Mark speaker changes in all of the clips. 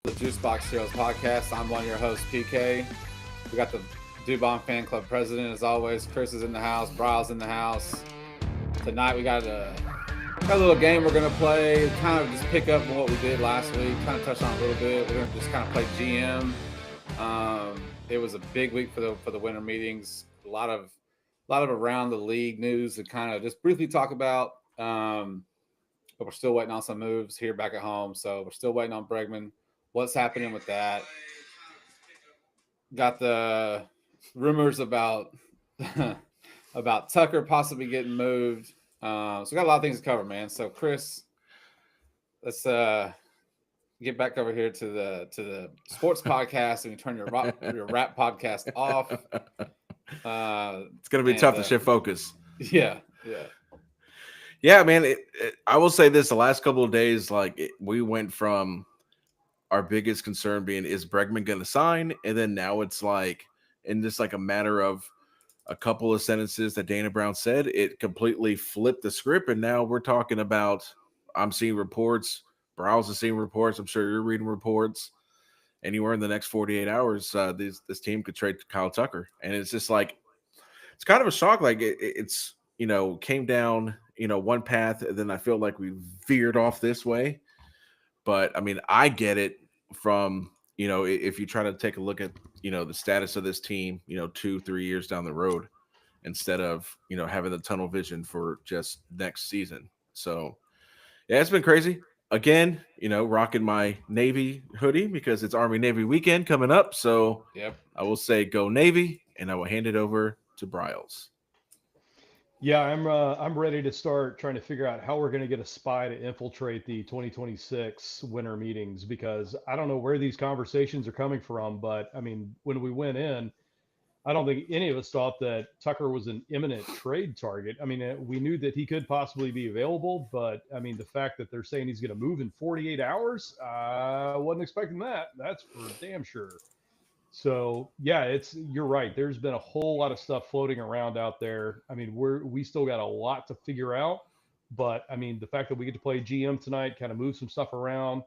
Speaker 1: The Juice Box Heroes podcast. I'm one of your hosts, PK. We got the Dubon Fan Club president, as always. Chris is in the house. Bryle's in the house. Tonight we got a little game we're going to play. Kind of just pick up on what we did last week. Kind of touch on it a little bit. We're going to just kind of play GM. It was a big week for the winter meetings. A lot of around the league news to kind of just briefly talk about. But we're still waiting on some moves here back at home. So we're still waiting on Bregman. What's happening with that? Got the rumors about about Tucker possibly getting moved. So we got a lot of things to cover, man. So Chris, let's get back over here to the sports podcast and you turn your rap podcast off.
Speaker 2: It's gonna be tough to shift focus.
Speaker 1: Yeah.
Speaker 2: Yeah, man. I will say this: the last couple of days, we went from our biggest concern being is Bregman going to sign, and then now it's like in just like a matter of a couple of sentences that Dana Brown said, it completely flipped the script, and now we're talking about. I'm seeing reports. Browse is seeing reports. I'm sure you're reading reports. Anywhere in the next 48 hours, this team could trade Kyle Tucker, and it's just like it's kind of a shock. Like it's came down one path, and then I feel like we veered off this way. But I mean, I get it from if you try to take a look at the status of this team 2-3 years down the road, instead of having the tunnel vision for just next season. So yeah, it's been crazy. Again, rocking my Navy hoodie because it's Army Navy weekend coming up. So
Speaker 1: Yep.
Speaker 2: I will say go Navy, and I will hand it over to Bryles.
Speaker 3: Yeah, I'm ready to start trying to figure out how we're going to get a spy to infiltrate the 2026 winter meetings because I don't know where these conversations are coming from, but I mean, when we went in, I don't think any of us thought that Tucker was an imminent trade target. I mean, we knew that he could possibly be available, but I mean, the fact that they're saying he's going to move in 48 hours, I wasn't expecting that. That's for damn sure. So yeah, you're right. There's been a whole lot of stuff floating around out there. I mean, we still got a lot to figure out, but I mean, the fact that we get to play GM tonight, kind of move some stuff around,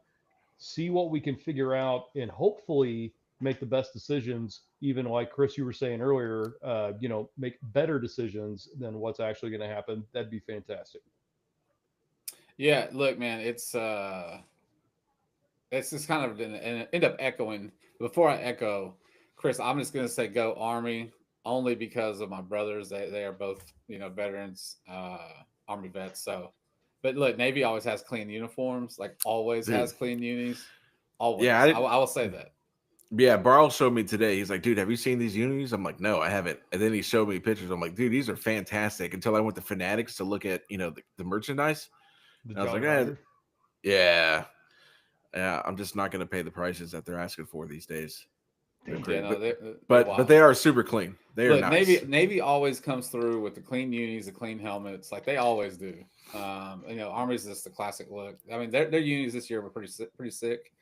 Speaker 3: see what we can figure out, and hopefully make the best decisions. Even like Chris, you were saying earlier, make better decisions than what's actually going to happen. That'd be fantastic.
Speaker 1: Yeah, look, man, it's just kind of end up echoing. Before I echo, Chris, I'm just going to say go Army only because of my brothers. They are both veterans, Army vets. So, but look, Navy always has clean uniforms. Like always
Speaker 2: Dude.
Speaker 1: has clean unis. Always.
Speaker 2: Yeah,
Speaker 1: I will say that.
Speaker 2: Yeah, Barl showed me today. He's like, dude, have you seen these unis? I'm like, no, I haven't. And then he showed me pictures. I'm like, dude, these are fantastic. Until I went to Fanatics to look at, the merchandise.
Speaker 3: The
Speaker 2: And I was like,
Speaker 3: Jolly Roger.
Speaker 2: yeah. I'm just not going to pay the prices that they're asking for these days. They're
Speaker 1: Yeah,
Speaker 2: great.
Speaker 1: no,
Speaker 2: But they are super clean. They are
Speaker 1: look,
Speaker 2: nice.
Speaker 1: Navy always comes through with the clean unis, the clean helmets, like they always do. Army's just the classic look. I mean, their unis this year were pretty sick.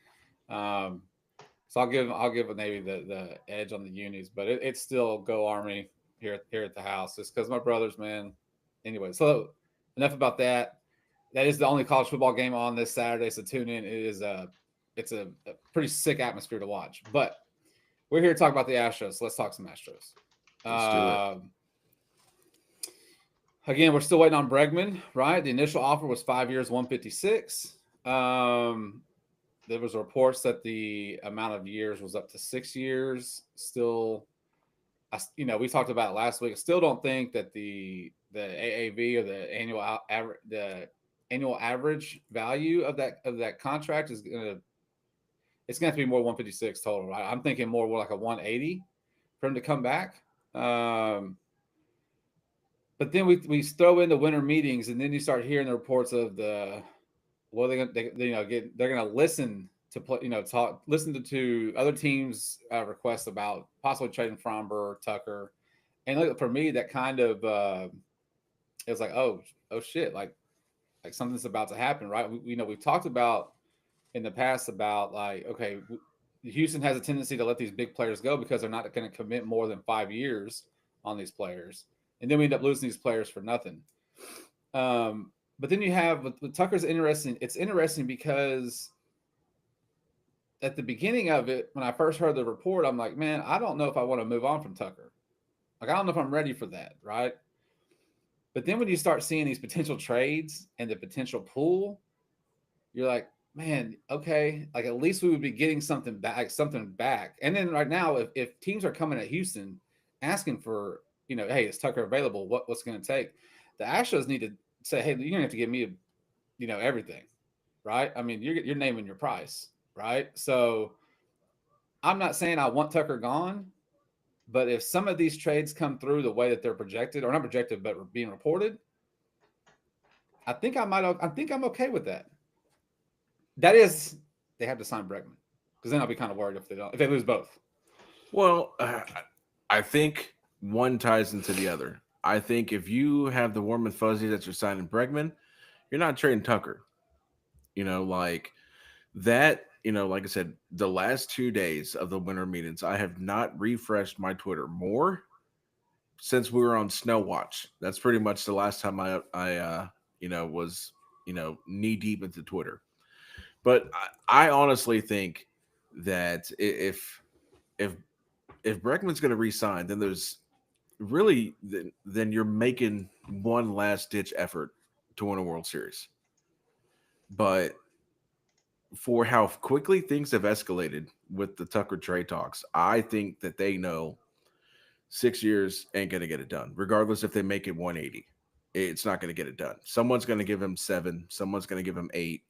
Speaker 1: So I'll give a Navy the edge on the unis, but it's still go Army here at the house just because my brothers, man. Anyway, so enough about that. That is the only college football game on this Saturday, so tune in. It's a pretty sick atmosphere to watch. But we're here to talk about the Astros, so let's talk some Astros.
Speaker 2: Let's do it.
Speaker 1: Again, we're still waiting on Bregman, right? The initial offer was 5 years, 156. There was reports that the amount of years was up to 6 years. Still, we talked about it last week. I still don't think that the AAV or the annual average value of that contract is gonna have to be more 156 total. Right? I'm thinking more like a 180 for him to come back. But then we throw in the winter meetings, and then you start hearing the reports of they're gonna listen to play, listen to other teams' requests about possibly trading Framber, Tucker, and look, for me that kind of it was like oh shit, like something's about to happen, right? We've talked about in the past about like okay, Houston has a tendency to let these big players go because they're not going to commit more than 5 years on these players, and then we end up losing these players for nothing. But then you have with Tucker's interesting. It's interesting because at the beginning of it, when I first heard the report, I'm like, man, I don't know if I want to move on from Tucker. Like, I don't know if I'm ready for that, right? But then when you start seeing these potential trades and the potential pool, you're like, man, okay, like at least we would be getting something back. And then right now, if teams are coming at Houston asking for, hey, is Tucker available? What's going to take? The Astros need to say, hey, you're going to have to give me, everything, right? I mean, you're naming your price, right? So I'm not saying I want Tucker gone, but if some of these trades come through the way that they're projected, or not projected, but being reported, I think I'm okay with that. That is, they have to sign Bregman, because then I'll be kind of worried if they lose both.
Speaker 2: Well, I think one ties into the other. I think if you have the warm and fuzzy that you're signing Bregman, you're not trading Tucker. Like that. Like I said, the last 2 days of the winter meetings, I have not refreshed my Twitter more since we were on Snow Watch. That's pretty much the last time I was knee deep into Twitter. But I honestly think that if if Bregman's going to resign, then there's really then you're making one last ditch effort to win a World Series. But for how quickly things have escalated with the Tucker trade talks, I think that they know 6 years ain't going to get it done, regardless if they make it 180. It's not going to get it done. Someone's going to give him 7, someone's going to give him 8,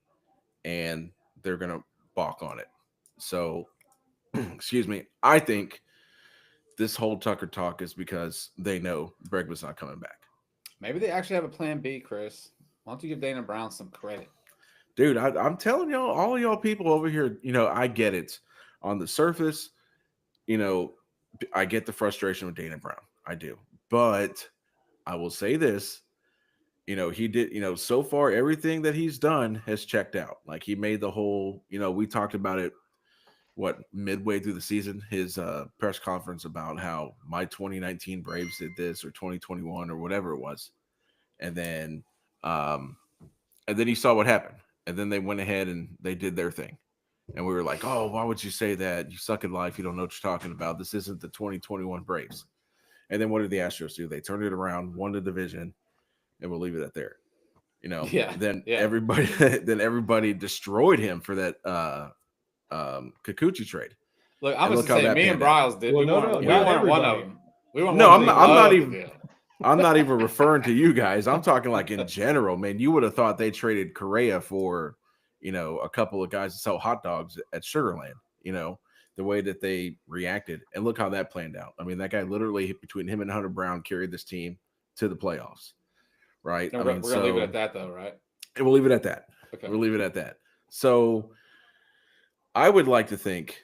Speaker 2: and they're going to balk on it. So, excuse me, I think this whole Tucker talk is because they know Bregman's not coming back.
Speaker 1: Maybe they actually have a plan B, Chris. Why don't you give Dana Brown some credit?
Speaker 2: Dude, I'm telling y'all, all of y'all people over here, I get it. On the surface, you know, I get the frustration with Dana Brown. I do. But I will say this, he did, so far everything that he's done has checked out. Like he made the whole, we talked about it midway through the season, his press conference about how my 2019 Braves did this, or 2021 or whatever it was. And then you saw what happened. And then they went ahead and they did their thing. And we were like, oh, why would you say that? You suck at life. You don't know what you're talking about. This isn't the 2021 Braves. And then what did the Astros do? They turned it around, won the division, and we'll leave it at there.
Speaker 1: Yeah.
Speaker 2: Then
Speaker 1: yeah.
Speaker 2: everybody destroyed him for that Kikuchi trade.
Speaker 1: Look, I'm just saying, me and Bryles did.
Speaker 3: Well,
Speaker 1: we weren't one of them. We weren't
Speaker 2: no,
Speaker 1: one
Speaker 2: I'm not
Speaker 1: of
Speaker 2: even.
Speaker 1: the deal.
Speaker 2: I'm not even referring to you guys. I'm talking like in general, man. You would have thought they traded Correa for, a couple of guys that sell hot dogs at Sugarland, the way that they reacted. And look how that planned out. I mean, that guy literally, between him and Hunter Brown, carried this team to the playoffs, right?
Speaker 1: No, we're going to leave it at that, though, right?
Speaker 2: And we'll leave it at that.
Speaker 1: Okay.
Speaker 2: We'll leave it at that. So I would like to think,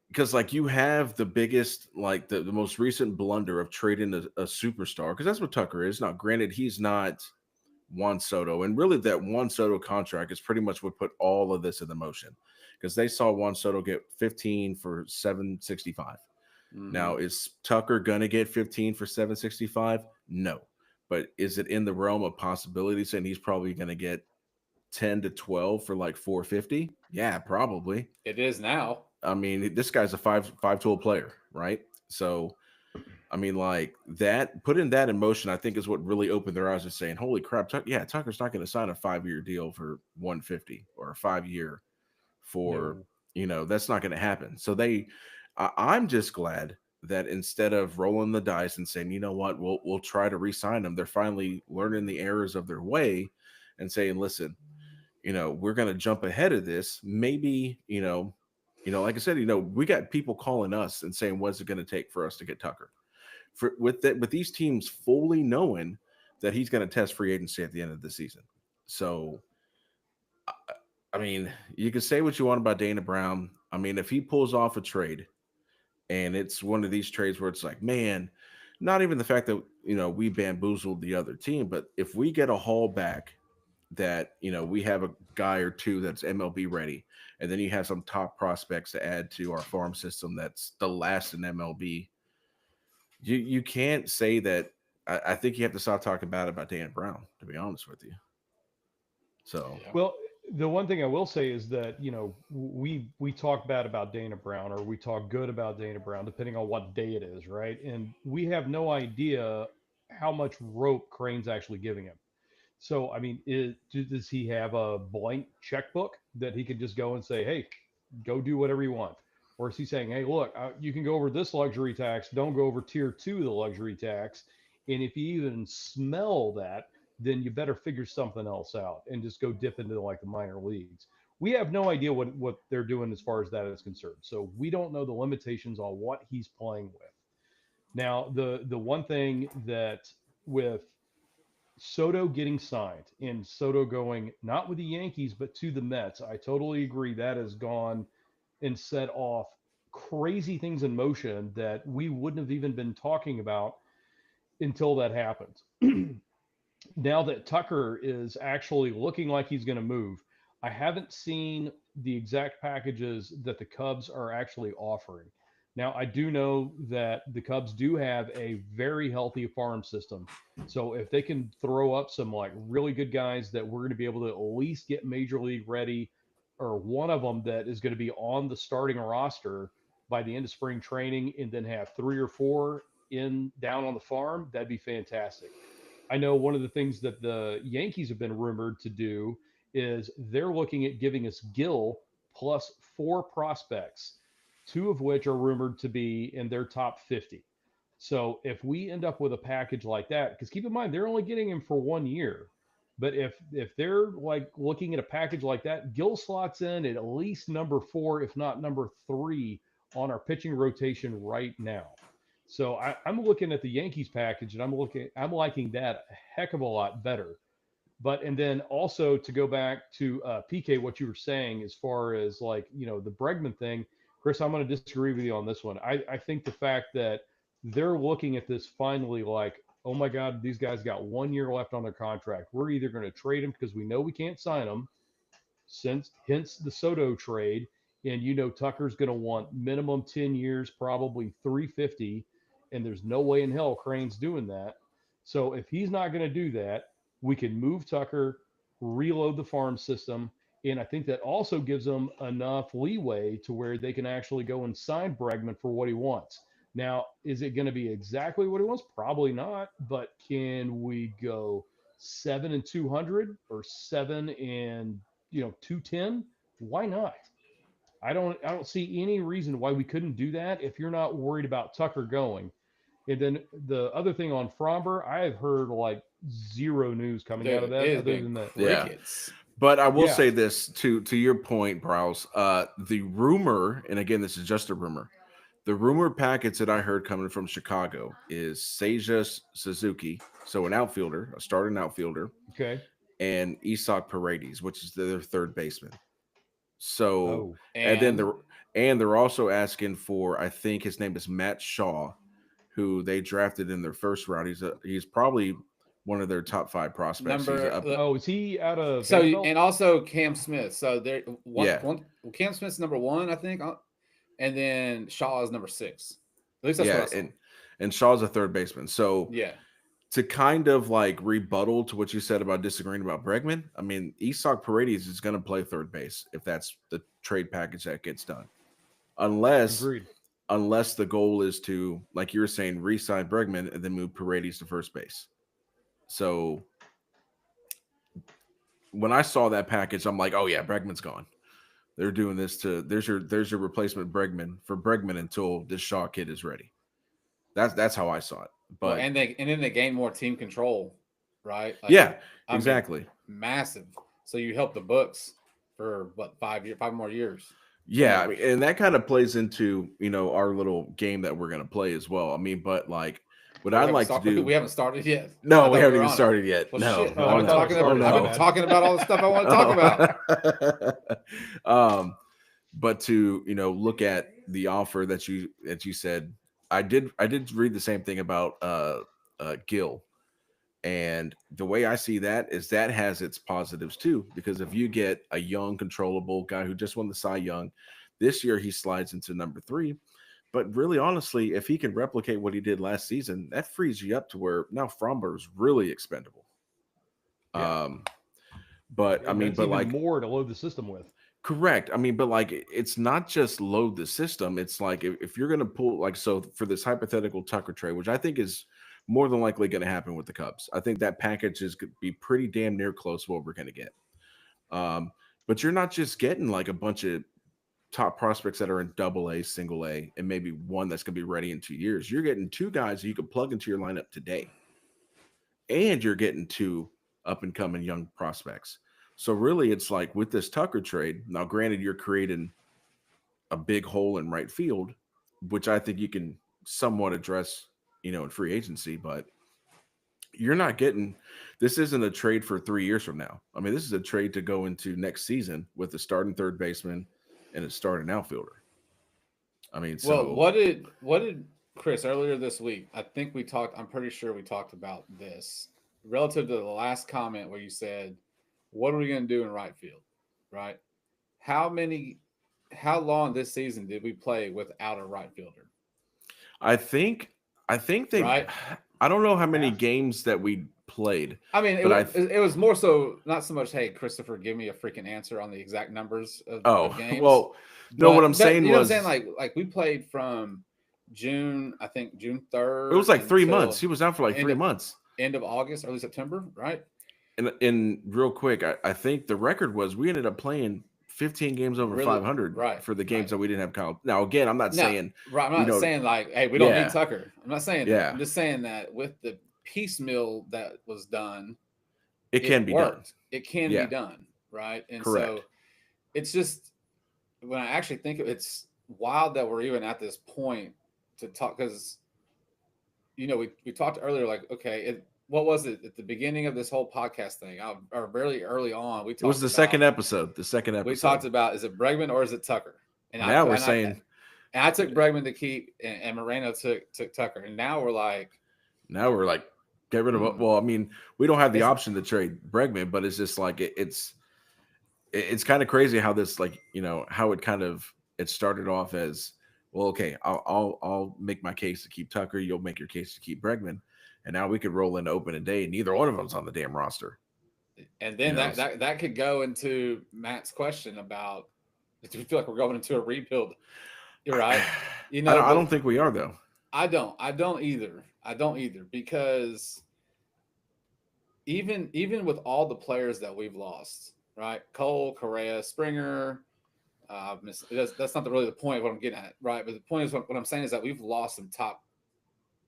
Speaker 2: because like you have the biggest, like the most recent blunder of trading a superstar, because that's what Tucker is. Now, granted, he's not Juan Soto, and really that Juan Soto contract is pretty much what put all of this into motion, because they saw Juan Soto get 15 for $765. Mm-hmm. Now, is Tucker gonna get 15 for $765? No, but is it in the realm of possibilities? And he's probably gonna get 10 to 12 for like $450? Yeah, probably.
Speaker 1: It is now.
Speaker 2: I mean, this guy's a five-tool player, right? So, like that, putting that in motion, I think is what really opened their eyes to saying, holy crap, Tucker's not going to sign a 5-year deal for $150 or a 5-year for, that's not going to happen. So I'm just glad that instead of rolling the dice and saying, you know what, we'll try to re-sign them, they're finally learning the errors of their way and saying, listen, we're going to jump ahead of this. Maybe, like I said, we got people calling us and saying, what's it going to take for us to get Tucker? With these teams fully knowing that he's going to test free agency at the end of the season. So, you can say what you want about Dana Brown. If he pulls off a trade and it's one of these trades where it's like, man, not even the fact that, we bamboozled the other team, but if we get a haul back that, we have a guy or two that's MLB ready, and then you have some top prospects to add to our farm system that's the last in MLB, you can't say that. I think you have to stop talking about Dana Brown, to be honest with you. So,
Speaker 3: well, The one thing I will say is that, we talk bad about Dana Brown, or we talk good about Dana Brown, depending on what day it is, right? And we have no idea how much rope Crane's actually giving him. So, I mean, does he have a blank checkbook that he could just go and say, "Hey, go do whatever you want"? Or is he saying, "Hey, look, you can go over this luxury tax, don't go over tier 2 of the luxury tax, and if you even smell that, then you better figure something else out and just go dip into like the minor leagues." We have no idea what they're doing as far as that is concerned. So we don't know the limitations on what he's playing with. Now, the one thing that with Soto getting signed and Soto going not with the Yankees but to the Mets, I totally agree that has gone and set off crazy things in motion that we wouldn't have even been talking about until that happened. Now that Tucker is actually looking like he's going to move, I haven't seen the exact packages that the Cubs are actually offering. Now, I do know that the Cubs do have a very healthy farm system. So if they can throw up some like really good guys that we're going to be able to at least get major league ready, or one of them that is going to be on the starting roster by the end of spring training, and then have 3 or 4 in down on the farm, that'd be fantastic. I know one of the things that the Yankees have been rumored to do is they're looking at giving us Gill plus 4 prospects, 2 of which are rumored to be in their top 50. So if we end up with a package like that, because keep in mind they're only getting him for 1 year, but if they're like looking at a package like that, Gill slots in at least number 4, if not number 3, on our pitching rotation right now. So I'm looking at the Yankees package, and I'm liking that a heck of a lot better. But and then also to go back to PK, what you were saying as far as like the Bregman thing, Chris, I'm going to disagree with you on this one. I think the fact that they're looking at this finally like, oh my God, these guys got 1 year left on their contract. We're either going to trade them because we know we can't sign them, since hence the Soto trade. And Tucker's going to want minimum 10 years, probably 350, and there's no way in hell Crane's doing that. So if he's not going to do that, we can move Tucker, reload the farm system, and I think that also gives them enough leeway to where they can actually go and sign Bregman for what he wants. Now, is it going to be exactly what he wants? Probably not, but can we go 7 and 200 or 7 and 210? Why not? I don't see any reason why we couldn't do that if you're not worried about Tucker going. And then the other thing on Framber, I have heard like zero news coming out of
Speaker 1: Dude,
Speaker 3: that
Speaker 1: it has
Speaker 3: other
Speaker 1: been
Speaker 3: than that.
Speaker 2: Yeah.
Speaker 1: crickets.
Speaker 2: But I will
Speaker 3: Yeah.
Speaker 2: say this to your point, Browse. The rumor, and again, this is just a rumor. The rumor packets that I heard coming from Chicago is Seiya Suzuki, so an outfielder, a starting outfielder,
Speaker 3: Okay.
Speaker 2: and Isak Paredes, which is their third baseman. So,
Speaker 3: Oh,
Speaker 2: and then
Speaker 1: And
Speaker 2: they're also asking for, I think his name is Matt Shaw, who they drafted in their first round. He's probably one of their top 5 prospects. He's
Speaker 1: number
Speaker 2: up,
Speaker 3: is he out of
Speaker 1: so
Speaker 3: Vanderbilt?
Speaker 1: and also Cam Smith. So there
Speaker 2: yeah,
Speaker 1: Cam Smith's number 1, I think, and then Shaw is number 6. At least that's what
Speaker 2: yeah,
Speaker 1: I saw.
Speaker 2: and Shaw's a third baseman. So
Speaker 1: Yeah.
Speaker 2: to kind of like rebuttal to what you said about disagreeing about Bregman, I mean, Isak Paredes is going to play third base if that's the trade package that gets done, unless
Speaker 3: Agreed.
Speaker 2: unless the goal is to, like you were saying, re-sign Bregman and then move Paredes to first base. So when I saw that package, I'm like, oh yeah, Bregman's gone. They're doing this to there's your replacement Bregman for Bregman until this Shaw kid is ready. That's how I saw it.
Speaker 1: Well,
Speaker 2: But
Speaker 1: and then they gain more team control, right? Like,
Speaker 2: yeah,
Speaker 1: I mean,
Speaker 2: exactly.
Speaker 1: massive. So you help the books for what, 5 more years?
Speaker 2: Yeah, I
Speaker 1: 10
Speaker 2: mean,
Speaker 1: years.
Speaker 2: and that kind of plays into our little game that we're gonna play as well. I mean, but like what
Speaker 1: Well,
Speaker 2: I'd like to do.
Speaker 1: we haven't started yet.
Speaker 2: No,
Speaker 1: I
Speaker 2: we
Speaker 1: thought
Speaker 2: haven't
Speaker 1: were
Speaker 2: even
Speaker 1: on it.
Speaker 2: started yet.
Speaker 1: Well,
Speaker 2: No,
Speaker 1: shit.
Speaker 3: Oh,
Speaker 2: oh
Speaker 3: I thought it
Speaker 2: no,
Speaker 3: started.
Speaker 2: oh
Speaker 3: My
Speaker 1: I've
Speaker 2: no.
Speaker 1: been
Speaker 3: bad.
Speaker 1: talking about all the stuff I want to talk about.
Speaker 2: But to look at the offer that you said, I did read the same thing about Gill, and the way I see that is that has its positives too, because if you get a young controllable guy who just won the Cy Young this year, he slides into number 3. But really, honestly, if he can replicate what he did last season, that frees you up to where now Framber is really expendable.
Speaker 3: Yeah.
Speaker 2: Um, But I mean,
Speaker 3: That's
Speaker 2: but
Speaker 3: even
Speaker 2: like,
Speaker 3: more to load the system with.
Speaker 2: correct. I mean, but like, it's not just load the system. It's like if you're going to pull, like, so for this hypothetical Tucker trade, which I think is more than likely going to happen with the Cubs, I think that package is going to be pretty damn near close to what we're going to get. But you're not just getting like a bunch of top prospects that are in double A, single A, and maybe one that's going to be ready in 2 years. You're getting two guys that you can plug into your lineup today, and you're getting two up and coming young prospects. So really, it's like with this Tucker trade. Now, granted, you're creating a big hole in right field, which I think you can somewhat address, in free agency, but you're not getting, this isn't a trade for 3 years from now. I mean, this is a trade to go into next season with a starting third baseman and a starting outfielder. I mean,
Speaker 1: Well,
Speaker 2: so
Speaker 1: what did Chris earlier this week? I think we talked. I'm pretty sure we talked about this relative to the last comment where you said, "What are we going to do in right field?" Right? How many? How long this season did we play without a right fielder?
Speaker 2: I think, they,
Speaker 1: Right?
Speaker 2: I don't know how many
Speaker 3: Half.
Speaker 2: games that we played,
Speaker 1: I mean,
Speaker 2: but
Speaker 1: it was more so not so much. Hey, Christopher, give me a freaking answer on the exact numbers of
Speaker 2: oh,
Speaker 1: games.
Speaker 2: well, no, what I'm
Speaker 1: But
Speaker 2: saying
Speaker 1: you know what I'm saying?
Speaker 2: was
Speaker 1: Like we played from June, I think June
Speaker 2: it was
Speaker 1: 3rd
Speaker 2: like 3 months.
Speaker 1: until
Speaker 2: He was out for like
Speaker 1: end
Speaker 2: three
Speaker 1: of
Speaker 2: months.
Speaker 1: end of August, early September, right?
Speaker 2: And real quick, I think the record was we ended up playing 15 games over
Speaker 1: Really,
Speaker 2: 500
Speaker 1: right,
Speaker 2: for the games
Speaker 1: right.
Speaker 2: that we didn't have Kyle. Now, again, I'm not
Speaker 1: No,
Speaker 2: saying,
Speaker 1: right. I'm
Speaker 2: you
Speaker 1: not
Speaker 2: know,
Speaker 1: saying like, hey, we don't need
Speaker 2: yeah,
Speaker 1: Tucker. I'm not saying that.
Speaker 2: yeah,
Speaker 1: I'm just saying that with the piecemeal that was done,
Speaker 2: it
Speaker 1: it
Speaker 2: can be done.
Speaker 1: worked. It can be
Speaker 2: Yeah,
Speaker 1: done, right? And
Speaker 2: correct.
Speaker 1: so it's just when I actually think of it's wild that we're even at this point to talk because we talked earlier like okay what was it at the beginning of this whole podcast thing or very early on
Speaker 2: It was the second episode. The second
Speaker 1: we talked
Speaker 2: episode.
Speaker 1: about is it Bregman or is it Tucker and I
Speaker 2: Now
Speaker 1: put
Speaker 2: we're saying,
Speaker 1: and I took Bregman to keep and Moreno took Tucker and now we're like
Speaker 2: now we're like, get rid of it.
Speaker 1: hmm,
Speaker 2: Well, I mean, we don't have the
Speaker 1: it's
Speaker 2: option to trade Bregman, but it's just like it's kind of crazy how this, like, how it kind of, it started off as, well, okay, I'll make my case to keep Tucker, you'll make your case to keep Bregman, and now we could roll into opening day and neither one of them's on the damn roster.
Speaker 1: and
Speaker 2: you
Speaker 1: then
Speaker 2: know
Speaker 1: that could go into Matt's question about do we feel like we're going into a rebuild. You're right.
Speaker 2: I don't
Speaker 1: But
Speaker 2: think we are, though.
Speaker 1: I don't either. I don't either because even with all the players that we've lost, right? Cole, Correa, Springer. That's not really the point of what I'm getting at, right? But the point is what I'm saying is that we've lost some top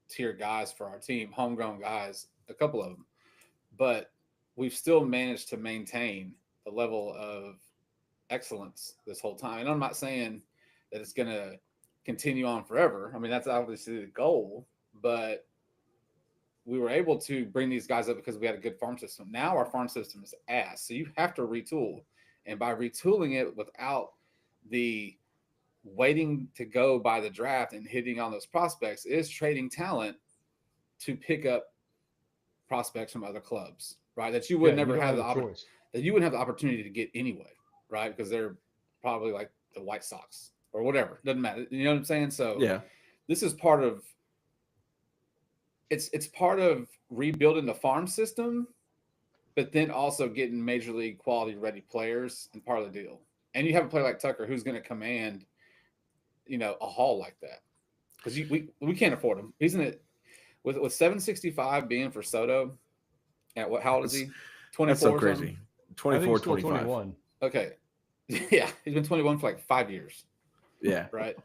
Speaker 1: tier guys for our team, homegrown guys, a couple of them, but we've still managed to maintain the level of excellence this whole time. And I'm not saying that it's going to continue on forever. I mean, that's obviously the goal, but we were able to bring these guys up because we had a good farm system. Now our farm system is ass. So you have to retool. And by retooling it without the waiting to go by the draft and hitting on those prospects is trading talent to pick up prospects from other clubs, right? That you would
Speaker 3: Yeah, you
Speaker 1: never
Speaker 3: don't
Speaker 1: have
Speaker 3: have a choice.
Speaker 1: that you wouldn't have the opportunity to get anyway, right? Because they're probably like the White Sox or whatever. Doesn't matter. You know what I'm saying? So
Speaker 2: Yeah,
Speaker 1: this is part of it's part of rebuilding the farm system, but then also getting major league quality ready players and part of the deal. And you have a player like Tucker who's going to command, a haul like that because we can't afford him. He's in it with 765 being for Soto. At what? How old is
Speaker 2: that's
Speaker 1: he?
Speaker 2: that's so
Speaker 1: 24 or something.
Speaker 2: crazy.
Speaker 3: I think
Speaker 2: 24,
Speaker 3: he's still
Speaker 2: 25.
Speaker 3: 21.
Speaker 1: Okay, yeah, he's been 21 for like 5 years,
Speaker 2: Yeah,
Speaker 1: right?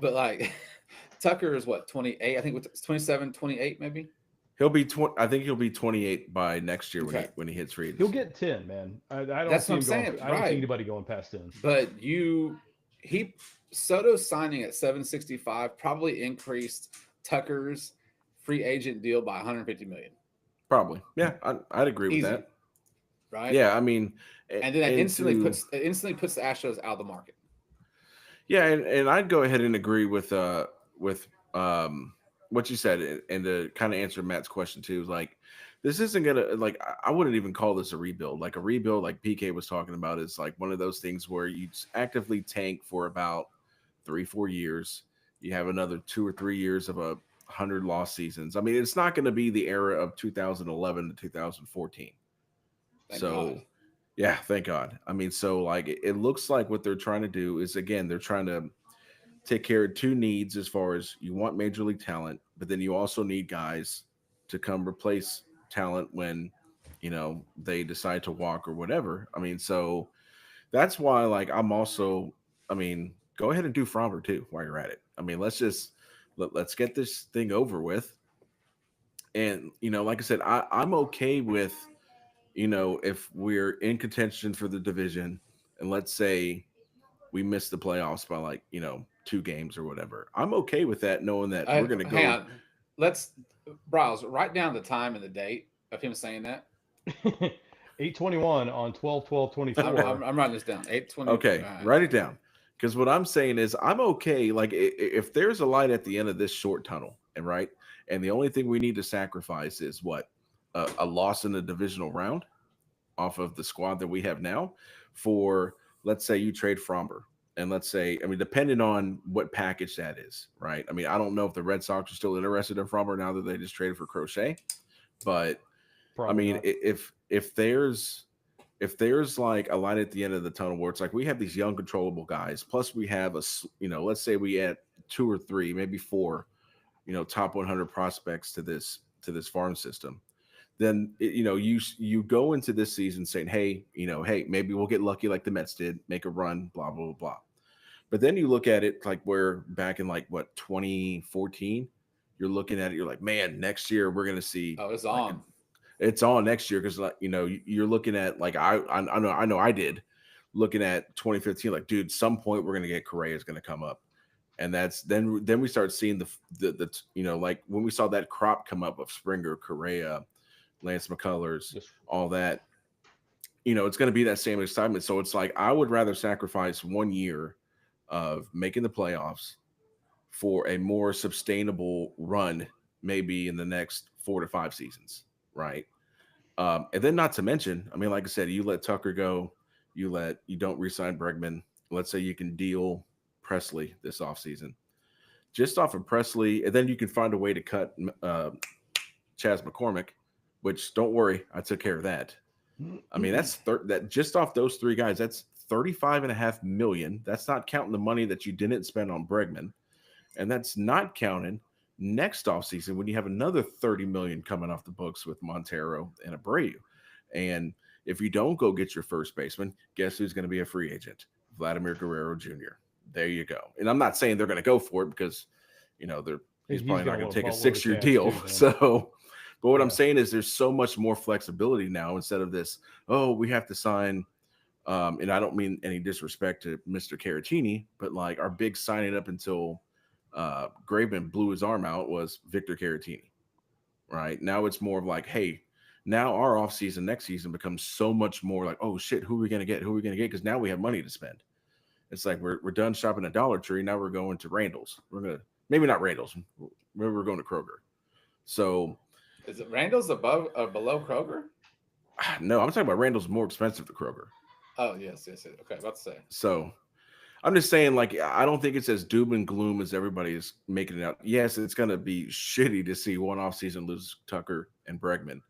Speaker 1: But like Tucker is what 28. I think it's 27, 28 maybe.
Speaker 2: he'll be 20. I think he'll be 28 by next year when
Speaker 1: Okay,
Speaker 2: he hits free
Speaker 3: He'll
Speaker 2: agency.
Speaker 3: get 10, man. I don't
Speaker 1: that's
Speaker 3: see
Speaker 1: what I'm
Speaker 3: him going.
Speaker 1: saying,
Speaker 3: I don't see
Speaker 1: right?
Speaker 3: anybody going past 10.
Speaker 1: But he Soto's signing at 765 probably increased Tucker's free agent deal by 150 million.
Speaker 2: Probably. Yeah, I'd agree with
Speaker 1: Easy,
Speaker 2: that.
Speaker 1: right?
Speaker 2: Yeah, I mean,
Speaker 1: And then that instantly
Speaker 2: into
Speaker 1: puts the Astros out of the market.
Speaker 2: yeah, and I'd go ahead and agree with what you said, and to kind of answer Matt's question too. Like, this isn't gonna, like, I wouldn't even call this a rebuild. Like a rebuild, like PK was talking about, is like one of those things where you actively tank for about 3-4 years. You have another 2 or 3 years of 100 lost seasons. I mean, it's not going to be the era of 2011 to 2014.
Speaker 1: Thank God.
Speaker 2: So Yeah, thank God. I mean, so like it looks like what they're trying to do is again, they're trying to take care of two needs as far as you want major league talent, but then you also need guys to come replace talent when, they decide to walk or whatever. I mean, so that's why like I'm also, I mean, go ahead and do Framber too while you're at it. I mean, let's get this thing over with. And like I said, I'm okay with, if we're in contention for the division and let's say we miss the playoffs by like, 2 games or whatever. I'm okay with that, knowing that we're gonna
Speaker 1: Hang
Speaker 2: go.
Speaker 1: on. Let's browse. Write down the time and the date of him saying that.
Speaker 3: 8:21 on 12 12
Speaker 1: I'm,
Speaker 3: 24.
Speaker 1: I'm, I'm writing this down. 8:20.
Speaker 2: Okay,
Speaker 1: All right.
Speaker 2: write it down. Because what I'm saying is I'm okay. Like if there's a light at the end of this short tunnel, and right, and the only thing we need to sacrifice is what a loss in the divisional round off of the squad that we have now for, let's say you trade Fromber. And let's say, I mean, depending on what package that is, right? I mean, I don't know if the Red Sox are still interested in Fromber now that they just traded for Crochet, but I
Speaker 3: Probably
Speaker 2: mean,
Speaker 3: not.
Speaker 2: if there's like a light at the end of the tunnel where it's like we have these young controllable guys, plus we have let's say we add 2 or 3, maybe 4, top 100 prospects to this farm system, then you go into this season saying, hey, hey, maybe we'll get lucky like the Mets did, make a run, blah blah blah blah. But then you look at it like where back in like what 2014, you're looking at it, you're like, man, next year we're gonna see
Speaker 1: Oh, it's
Speaker 2: like
Speaker 1: on.
Speaker 2: it's on next year because like you're looking at like I know I did looking at 2015 like dude, some point we're gonna get Correa is gonna come up, and that's then we start seeing the like when we saw that crop come up of Springer, Correa, Lance McCullers,
Speaker 3: Just
Speaker 2: all that, it's going to be that same excitement. So it's like I would rather sacrifice 1 year of making the playoffs for a more sustainable run, maybe in the next 4 to 5 seasons, right? And then not to mention, I mean, like I said, you let Tucker go, you don't resign Bregman. Let's say you can deal Presley this offseason. Just off of Presley, and then you can find a way to cut Chaz McCormick, which don't worry, I took care of that. I mean, that's that just off those 3 guys, that's 35.5 million. That's not counting the money that you didn't spend on Bregman. And that's not counting next offseason when you have another 30 million coming off the books with Montero and Abreu. And if you don't go get your first baseman, guess who's going to be a free agent? Vladimir Guerrero Jr. There you go. And I'm not saying they're going to go for it because, he's
Speaker 3: he's
Speaker 2: probably not
Speaker 3: gonna
Speaker 2: going
Speaker 3: want
Speaker 2: to
Speaker 3: a
Speaker 2: take a
Speaker 3: buttload of
Speaker 2: 6-year
Speaker 3: cash
Speaker 2: deal.
Speaker 3: too, man.
Speaker 2: So, but what I'm
Speaker 3: Yeah.
Speaker 2: saying is there's so much more flexibility now instead of this, oh, we have to sign. And I don't mean any disrespect to Mr. Caratini, but like our big signing up until Graveman blew his arm out was Victor Caratini. Right now, it's more of like, hey, now our offseason next season becomes so much more like, oh shit, who are we gonna get? Who are we gonna get? Because now we have money to spend. It's like we're done shopping at Dollar Tree. Now we're going to Randall's. We're gonna maybe not Randall's. Maybe we're going to Kroger. So
Speaker 1: Is it Randall's above or below Kroger?
Speaker 2: no, I'm talking about Randall's more expensive than Kroger.
Speaker 1: Oh, yes. Okay, about to say.
Speaker 2: So I'm just saying, like, I don't think it's as doom and gloom as everybody is making it out. Yes, it's going to be shitty to see one off season lose Tucker and Bregman,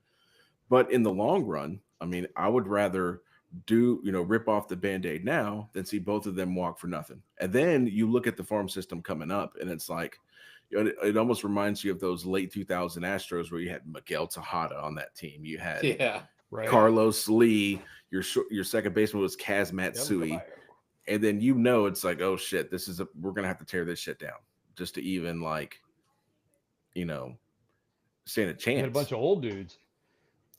Speaker 2: but in the long run, I mean, I would rather rip off the Band-Aid now than see both of them walk for nothing. And then you look at the farm system coming up, and it's like, it almost reminds you of those late 2000 Astros where you had Miguel Tejada on that team. You had
Speaker 1: Yeah.
Speaker 3: Right.
Speaker 2: Carlos Lee. Your second baseman was Kaz Matsui. And then it's like, oh shit, we're gonna have to tear this shit down just to even like, stand a chance.
Speaker 3: You had a bunch of old dudes.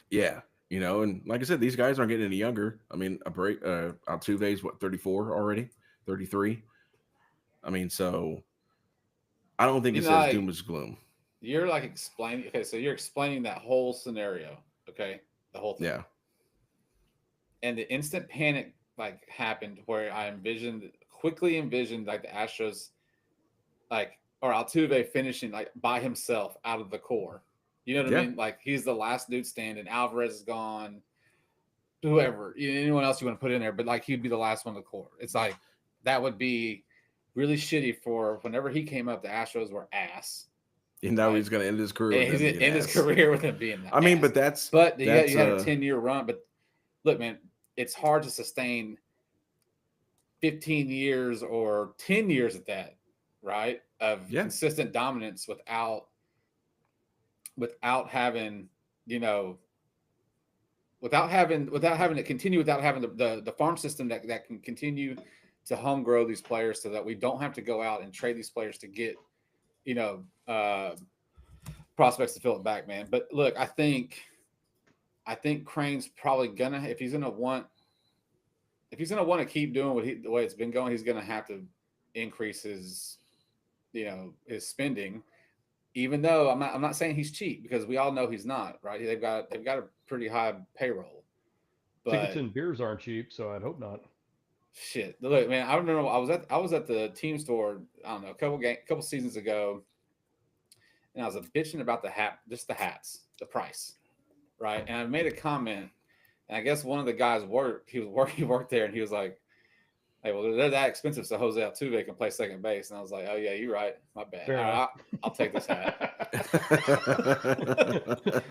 Speaker 2: Yeah, and like I said, these guys aren't getting any younger. I mean, Altuve's what 34 already, 33. I mean, so I don't think it's as doom as gloom.
Speaker 1: You're like explaining. Okay, so you're explaining that whole scenario. Okay, the whole thing.
Speaker 2: Yeah.
Speaker 1: And the instant panic like happened where I quickly envisioned like the Astros, like or Altuve finishing like by himself out of the core. You know what I mean? Like he's the last dude standing. Alvarez is gone. Whoever, anyone else you want to put in there, but like he'd be the last one in the core. It's like that would be really shitty for whenever he came up. The Astros were ass.
Speaker 2: And now he's going to end his career.
Speaker 1: He's going to end his career with him being that.
Speaker 2: I mean, but
Speaker 1: you had a 10-year run. But look, man, it's hard to sustain 15 years or 10 years at that, right? Of
Speaker 2: Yeah.
Speaker 1: consistent dominance without having, you know, without having to continue, without having the farm system that can continue to home grow these players so that we don't have to go out and trade these players to get, you know, prospects to fill it back, man. But look, I think Crane's probably gonna, if he's gonna want to keep doing the way it's been going, he's gonna have to increase his, you know, his spending. Even though I'm not saying he's cheap, because we all know he's not, right? They've got a pretty high payroll.
Speaker 3: Tickets
Speaker 1: But
Speaker 3: and beers aren't cheap, so I'd hope not.
Speaker 1: shit, look, man, I remember I was at the team store, I don't know, couple seasons ago, and I was bitching about the hats, the price, right? And I made a comment, and I guess one of the guys he worked there, and he was like, "Hey, well, they're that expensive, so Jose Altuve can play second base." And I was like, "Oh yeah, you're right. My bad.
Speaker 3: Fair
Speaker 1: All
Speaker 3: enough.
Speaker 1: right, I'll take this hat."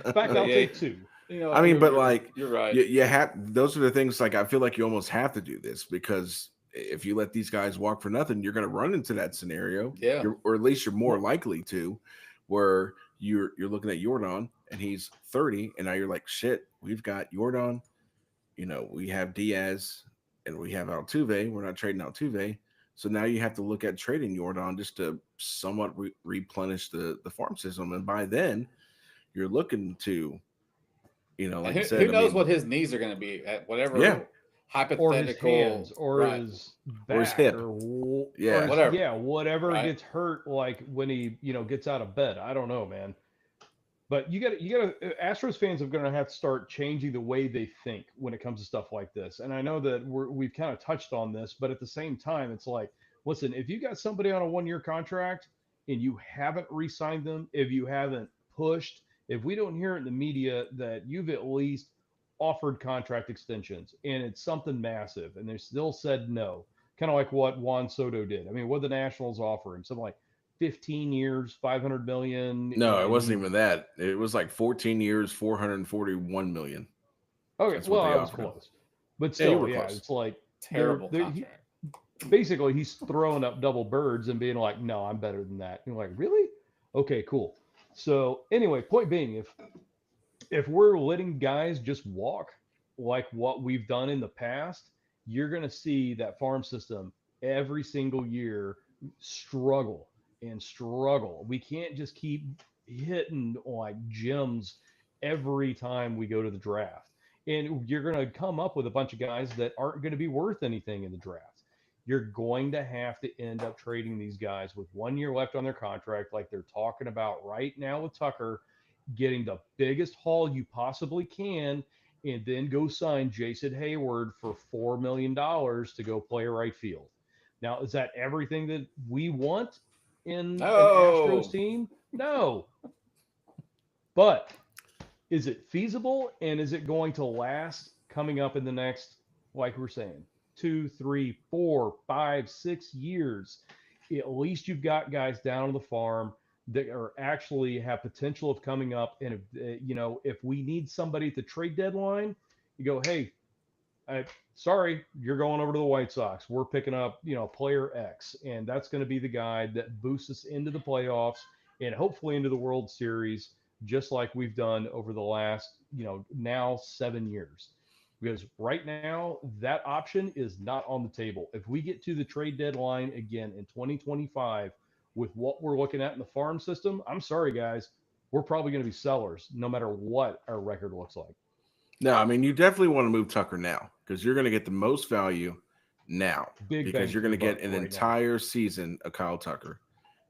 Speaker 3: In fact, I'll take two.
Speaker 1: You know,
Speaker 2: I mean, but like,
Speaker 1: you're right.
Speaker 2: you have, those are the things, like, I feel like you almost have to do this, because if you let these guys walk for nothing, you're going to run into that scenario.
Speaker 1: Yeah.
Speaker 2: Or at least you're more likely to, where you're looking at Jordan and he's 30, and now you're like, shit, we've got Jordan, you know, we have Diaz and we have Altuve. We're not trading Altuve. So now you have to look at trading Jordan just to somewhat replenish the farm system. And by then, you're looking to, you know, like
Speaker 1: who,
Speaker 2: I said,
Speaker 1: who knows what his knees are going to be at whatever hypothetical,
Speaker 3: or his hands, or
Speaker 1: right,
Speaker 3: his back,
Speaker 2: or his hip,
Speaker 3: or
Speaker 1: whatever,
Speaker 3: whatever
Speaker 1: right?
Speaker 3: gets hurt, like when he, you know, gets out of bed. I don't know, man. But you got to. Astros fans are going to have to start changing the way they think when it comes to stuff like this. And I know that we've kind of touched on this, but at the same time, it's like, listen, if you got somebody on a 1-year contract and you haven't re-signed them, if you haven't pushed, if we don't hear it in the media that you've at least offered contract extensions and it's something massive, and they still said no, kind of like what Juan Soto did. I mean, what the Nationals offer him? Something like 15 years, 500 million.
Speaker 2: No, it
Speaker 3: And
Speaker 2: wasn't even that. It was like 14 years, 441 million.
Speaker 3: okay,
Speaker 2: That's
Speaker 3: well,
Speaker 2: what they
Speaker 3: I was
Speaker 2: offered him.
Speaker 3: close, but
Speaker 2: Yeah, you
Speaker 3: still,
Speaker 2: were
Speaker 3: yeah,
Speaker 2: close.
Speaker 3: it's like
Speaker 1: Terrible contract.
Speaker 3: basically he's throwing up double birds and being like, no, I'm better than that. And you're like, really? Okay, cool. So anyway, point being, if we're letting guys just walk like what we've done in the past, you're going to see that farm system every single year struggle and struggle. We can't just keep hitting like gems every time we go to the draft. And you're going to come up with a bunch of guys that aren't going to be worth anything in the draft. You're going to have to end up trading these guys with 1 year left on their contract, like they're talking about right now with Tucker, getting the biggest haul you possibly can, and then go sign Jason Hayward for $4 million to go play right field. Now, is that everything that we want in an Astros team? No. But is it feasible, and is it going to last coming up in the next, like we're saying, 2, 3, 4, 5, 6 years? At least you've got guys down on the farm that are actually have potential of coming up. And if you know, if we need somebody at the trade deadline, you go, hey, sorry, you're going over to the White Sox. We're picking up, you know, player X, and that's going to be the guy that boosts us into the playoffs and hopefully into the World Series, just like we've done over the last, you know, now 7 years. Because right now, that option is not on the table. If we get to the trade deadline again in 2025 with what we're looking at in the farm system, I'm sorry, guys, we're probably going to be sellers no matter what our record looks like.
Speaker 2: No, I mean, you definitely want to move Tucker now, because you're going to get the most value now,
Speaker 3: Big
Speaker 2: because
Speaker 3: bang
Speaker 2: you're
Speaker 3: for
Speaker 2: going to
Speaker 3: your
Speaker 2: get
Speaker 3: buck
Speaker 2: an
Speaker 3: right now.
Speaker 2: entire season of Kyle Tucker.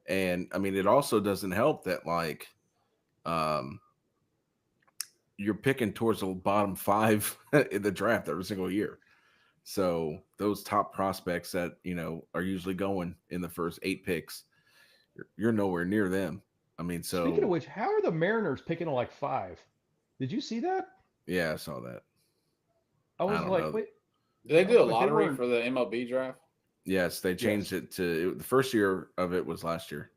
Speaker 2: And I mean, it also doesn't help that, like, you're picking towards the bottom 5 in the draft every single year. So those top prospects that, you know, are usually going in the first 8 picks, you're nowhere near them. I mean, so
Speaker 3: Speaking of which, how are the Mariners picking like 5? Did you see that?
Speaker 2: yeah, I saw that.
Speaker 3: I was
Speaker 2: don't
Speaker 3: like,
Speaker 2: know.
Speaker 3: wait.
Speaker 1: Do they
Speaker 3: I
Speaker 1: do
Speaker 3: was
Speaker 1: a
Speaker 3: like, they
Speaker 1: lottery
Speaker 3: weren't.
Speaker 1: for the MLB draft?
Speaker 2: Yes, they changed
Speaker 3: Yes.
Speaker 2: it to the first year of it was last year.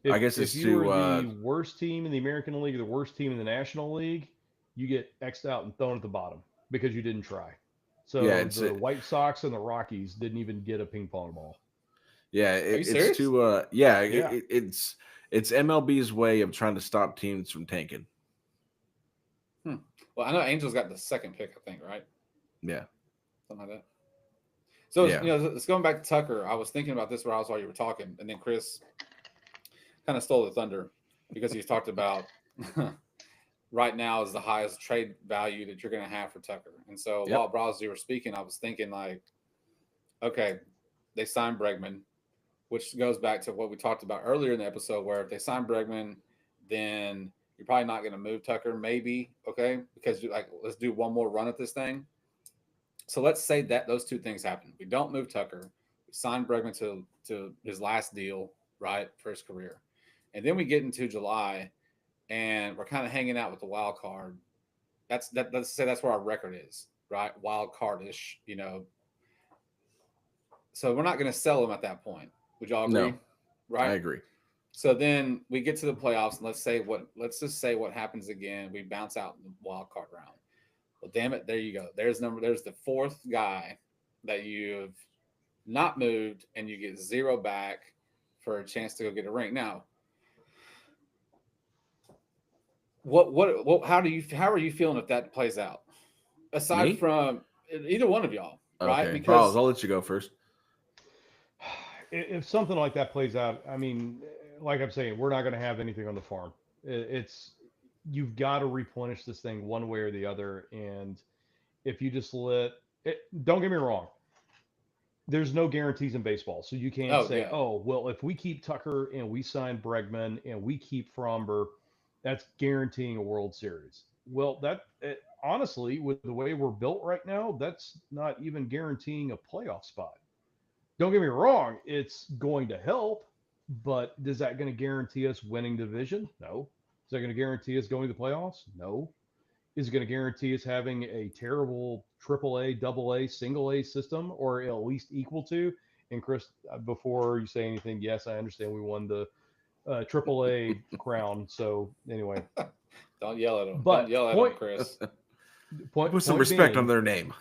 Speaker 3: If
Speaker 2: I guess
Speaker 3: if
Speaker 2: it's
Speaker 3: you were the
Speaker 2: to
Speaker 3: worst team in the American League or the worst team in the National League, you get X'd out and thrown at the bottom because you didn't try.
Speaker 2: Yeah,
Speaker 3: So the White Sox and the Rockies didn't even get a ping pong ball.
Speaker 2: yeah,
Speaker 1: Are you
Speaker 2: it's
Speaker 1: serious?
Speaker 2: to
Speaker 3: Yeah.
Speaker 2: it's MLB's way of trying to stop teams from tanking.
Speaker 1: Well, I know Angels got the second pick, I think, right?
Speaker 2: Yeah,
Speaker 1: Something like that. So,
Speaker 2: yeah,
Speaker 1: it's going back to Tucker. I was thinking about this while you were talking, and then Chris kind of stole the thunder because he's talked about right now is the highest trade value that you're going to have for Tucker. And so
Speaker 2: yep,
Speaker 1: while you were speaking, I was thinking like, okay, they signed Bregman, which goes back to what we talked about earlier in the episode, where if they sign Bregman, then you're probably not going to move Tucker, maybe, okay, because let's do one more run at this thing. So let's say that those two things happen. We don't move Tucker. We sign Bregman to his last deal, right, for his career. And then we get into July and we're kind of hanging out with the wild card. Let's say that's where our record is, right? Wild cardish, So we're not going to sell him at that point. Would y'all agree?
Speaker 2: no, I
Speaker 1: Right?
Speaker 2: agree.
Speaker 1: So then we get to the playoffs, and let's just say what happens again. We bounce out in the wild card round. Well, damn it, there you go. There's the fourth guy that you've not moved, and you get zero back for a chance to go get a ring. Now, how are you feeling if that plays out? Aside
Speaker 2: Me?
Speaker 1: from either one of y'all, right?
Speaker 2: Okay, Brawls,
Speaker 1: Because
Speaker 2: I'll let you go first.
Speaker 3: If something like that plays out, I mean, like I'm saying, we're not going to have anything on the farm. It's you've got to replenish this thing one way or the other, and if you just don't get me wrong, there's no guarantees in baseball, so you can't
Speaker 1: oh
Speaker 3: say,
Speaker 1: yeah,
Speaker 3: oh, well, if we keep Tucker and we sign Bregman and we keep Framber, that's guaranteeing a World Series. Well, honestly, with the way we're built right now, that's not even guaranteeing a playoff spot. Don't get me wrong, it's going to help, but is that going to guarantee us winning the division? No. Is that going to guarantee us going to the playoffs? No. Is it going to guarantee us having a terrible triple A, double A, single A system, or at least equal to? And Chris, before you say anything, yes, I understand we won the triple A crown. So anyway,
Speaker 1: don't yell at him. Don't
Speaker 3: but
Speaker 1: yell at him, Chris.
Speaker 2: Put some
Speaker 3: point
Speaker 2: respect on
Speaker 3: being,
Speaker 2: their name.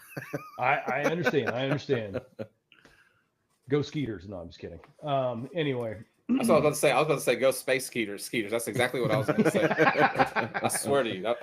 Speaker 3: I understand. I understand. Go Skeeters. No, I'm just kidding. Anyway.
Speaker 1: That's what I was about to say. I was about to say, go Space Skeeters. That's exactly what I was going to say. I swear to you.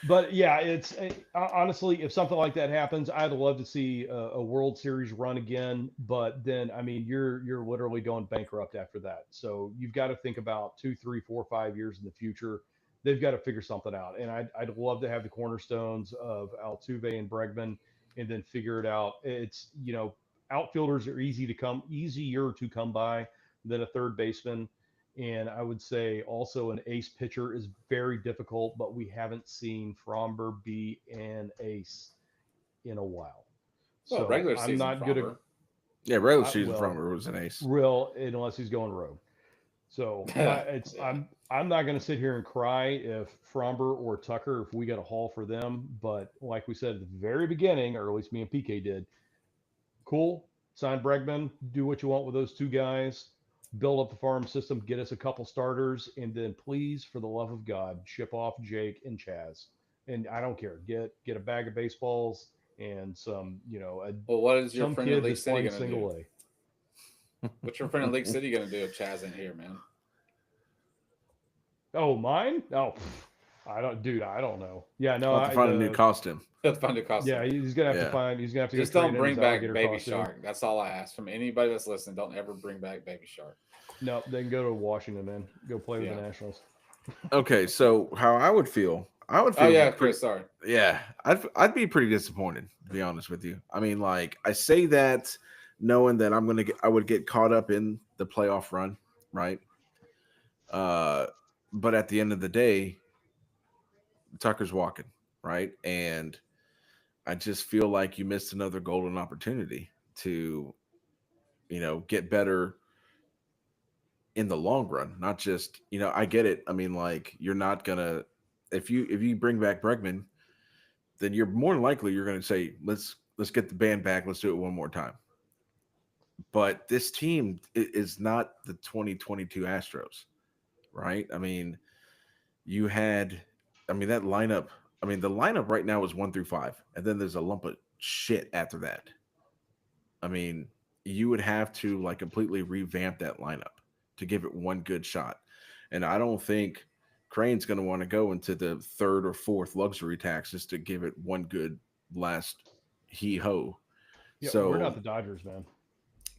Speaker 3: But yeah, it's honestly, if something like that happens, I'd love to see a World Series run again. But then, I mean, you're literally going bankrupt after that. So you've got to think about 2, 3, 4, 5 years in the future. They've got to figure something out. And I'd love to have the cornerstones of Altuve and Bregman, and then figure it out. It's outfielders are easier to come by than a third baseman. And I would say also an ace pitcher is very difficult, but we haven't seen Framber be an ace in a while.
Speaker 1: Well,
Speaker 3: So
Speaker 1: regular
Speaker 3: I'm
Speaker 1: season
Speaker 3: not good at
Speaker 1: Framber.
Speaker 2: Yeah, regular season Framber was an ace.
Speaker 3: real unless he's going rogue. So I'm not going to sit here and cry if Framber or Tucker, if we got a haul for them. But like we said at the very beginning, or at least me and PK did, cool, sign Bregman, do what you want with those two guys, build up the farm system, get us a couple starters, and then please, for the love of God, ship off Jake and Chaz. And I don't care, get a bag of baseballs and some,
Speaker 1: Well, what is your
Speaker 3: some
Speaker 1: friend in
Speaker 3: kid
Speaker 1: League
Speaker 3: that's
Speaker 1: City
Speaker 3: playing
Speaker 1: going to do?
Speaker 3: single A.
Speaker 1: What's your friend in League City going to do if Chaz ain't here, man?
Speaker 3: Oh, mine? Oh, I don't know. Yeah, no,
Speaker 2: I'll have to find a new costume.
Speaker 1: He'll find a costume.
Speaker 3: Yeah, he's gonna have to find. He's gonna have to
Speaker 1: just
Speaker 3: go
Speaker 1: don't bring back Baby
Speaker 3: costume.
Speaker 1: Shark. That's all I ask from anybody that's listening. Don't ever bring back Baby Shark.
Speaker 3: No, they can go to Washington, man. Go play with the Nationals.
Speaker 2: Okay, so how I would feel.
Speaker 1: Oh yeah, Chris. Sorry.
Speaker 2: Yeah, I'd be pretty disappointed, to be honest with you. I mean, like I say that knowing that I would get caught up in the playoff run, right? But at the end of the day, Tucker's walking, right? And I just feel like you missed another golden opportunity to, get better in the long run. Not just, I get it. I mean, like you're not gonna if you bring back Bregman, then you're more than likely you're gonna say, let's get the band back, let's do it one more time. But this team is not the 2022 Astros, right? I mean, that lineup. I mean, the lineup right now is 1 through 5, and then there's a lump of shit after that. I mean, you would have to like completely revamp that lineup to give it one good shot. And I don't think Crane's going to want to go into the third or fourth luxury tax just to give it one good last hee ho.
Speaker 3: Yeah, we're not
Speaker 2: So,
Speaker 3: the Dodgers, man.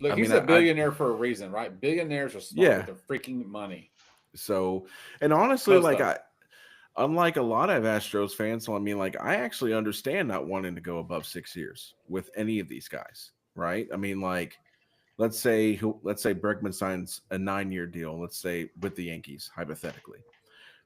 Speaker 1: Look,
Speaker 2: I
Speaker 1: he's
Speaker 2: mean,
Speaker 1: a billionaire for a reason, right? Billionaires are smart with
Speaker 2: yeah.
Speaker 1: their freaking money.
Speaker 2: So, and honestly,
Speaker 1: Most
Speaker 2: like
Speaker 1: of them.
Speaker 2: unlike a lot of Astros fans, so I mean, like I actually understand not wanting to go above 6 years with any of these guys, right? I mean, like let's say Bregman signs a 9-year deal, let's say with the Yankees, hypothetically.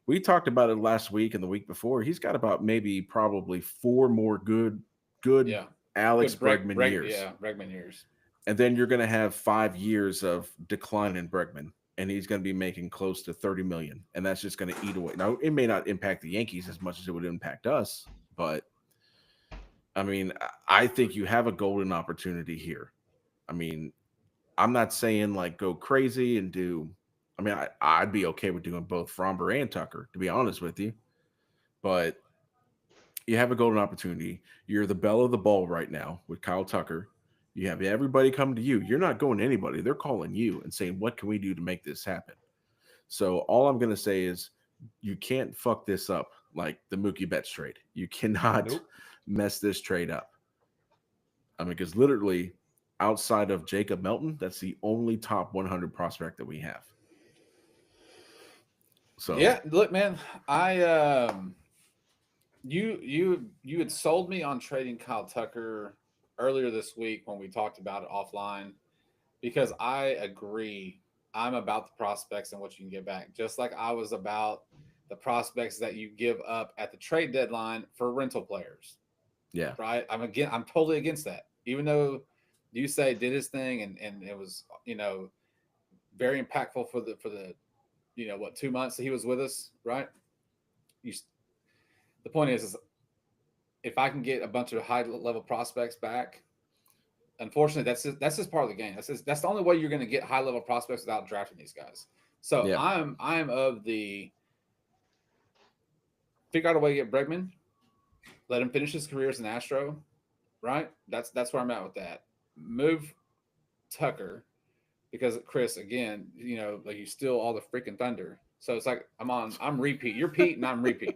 Speaker 2: We talked about it last week and the week before. He's got about maybe probably 4 more good
Speaker 1: Yeah.
Speaker 2: Alex
Speaker 1: Good
Speaker 2: Bregman years.
Speaker 1: yeah, Bregman years.
Speaker 2: And then you're going to have 5 years of decline in Bregman, and he's going to be making close to 30 million, and that's just going to eat away. Now, it may not impact the Yankees as much as it would impact us, but I mean, I think you have a golden opportunity here. I mean, I'm not saying like go crazy and do. I mean, I'd be okay with doing both Framber and Tucker, to be honest with you, but you have a golden opportunity. You're the belle of the ball right now with Kyle Tucker. You have everybody come to you. You're not going to anybody. They're calling you and saying, "What can we do to make this happen?" So all I'm going to say is you can't fuck this up like the Mookie Betts trade. You cannot
Speaker 3: Nope.
Speaker 2: mess this trade up. I mean, because literally outside of Jacob Melton, that's the only top 100 prospect that we have. So
Speaker 1: Yeah, look, man, I you had sold me on trading Kyle Tucker earlier this week when we talked about it offline because I agree. I'm about the prospects and what you can get back, just like I was about the prospects that you give up at the trade deadline for rental players.
Speaker 2: yeah,
Speaker 1: Right? I'm totally against that. Even though you say did his thing and it was very impactful for the 2 months that he was with us, right? You the point is if I can get a bunch of high level prospects back, unfortunately, that's just part of the game. That's the only way you're going to get high level prospects without drafting these guys. So
Speaker 2: yeah,
Speaker 1: I'm of the figure out a way to get Bregman, let him finish his career as an Astro, right? That's where I'm at with that. Move Tucker because Chris, again, like you steal all the freaking thunder. So it's like I'm repeat. You're Pete and I'm repeat.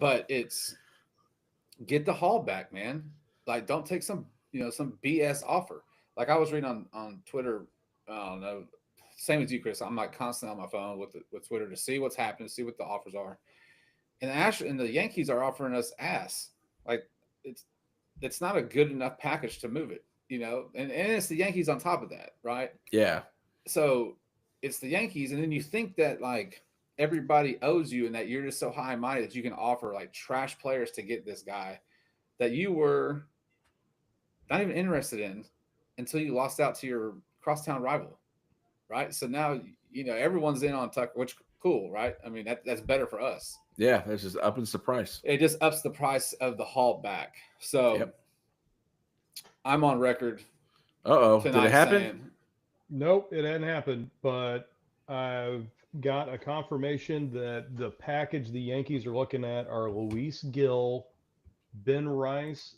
Speaker 1: But it's get the haul back, man. Like don't take some BS offer. Like I was reading on Twitter, I don't know, same as you, Chris. I'm like constantly on my phone with Twitter to see what's happening, to see what the offers are. And the Yankees are offering us ass. Like it's it's not a good enough package to move it, and it's the Yankees on top of that, right?
Speaker 2: yeah,
Speaker 1: So it's the Yankees, and then you think that like everybody owes you and that you're just so high and mighty that you can offer like trash players to get this guy that you were not even interested in until you lost out to your crosstown rival, right? So now everyone's in on Tucker, which cool, right? I mean that's better for us.
Speaker 2: yeah. That's just up in the price.
Speaker 1: It just ups the price of the haul back. So
Speaker 2: Yep.
Speaker 1: I'm on record
Speaker 2: Uh-oh. Did it
Speaker 1: tonight
Speaker 2: happen?
Speaker 1: saying
Speaker 3: Nope, it hadn't happened. But I've got a confirmation that the package the Yankees are looking at are Luis Gill, Ben Rice,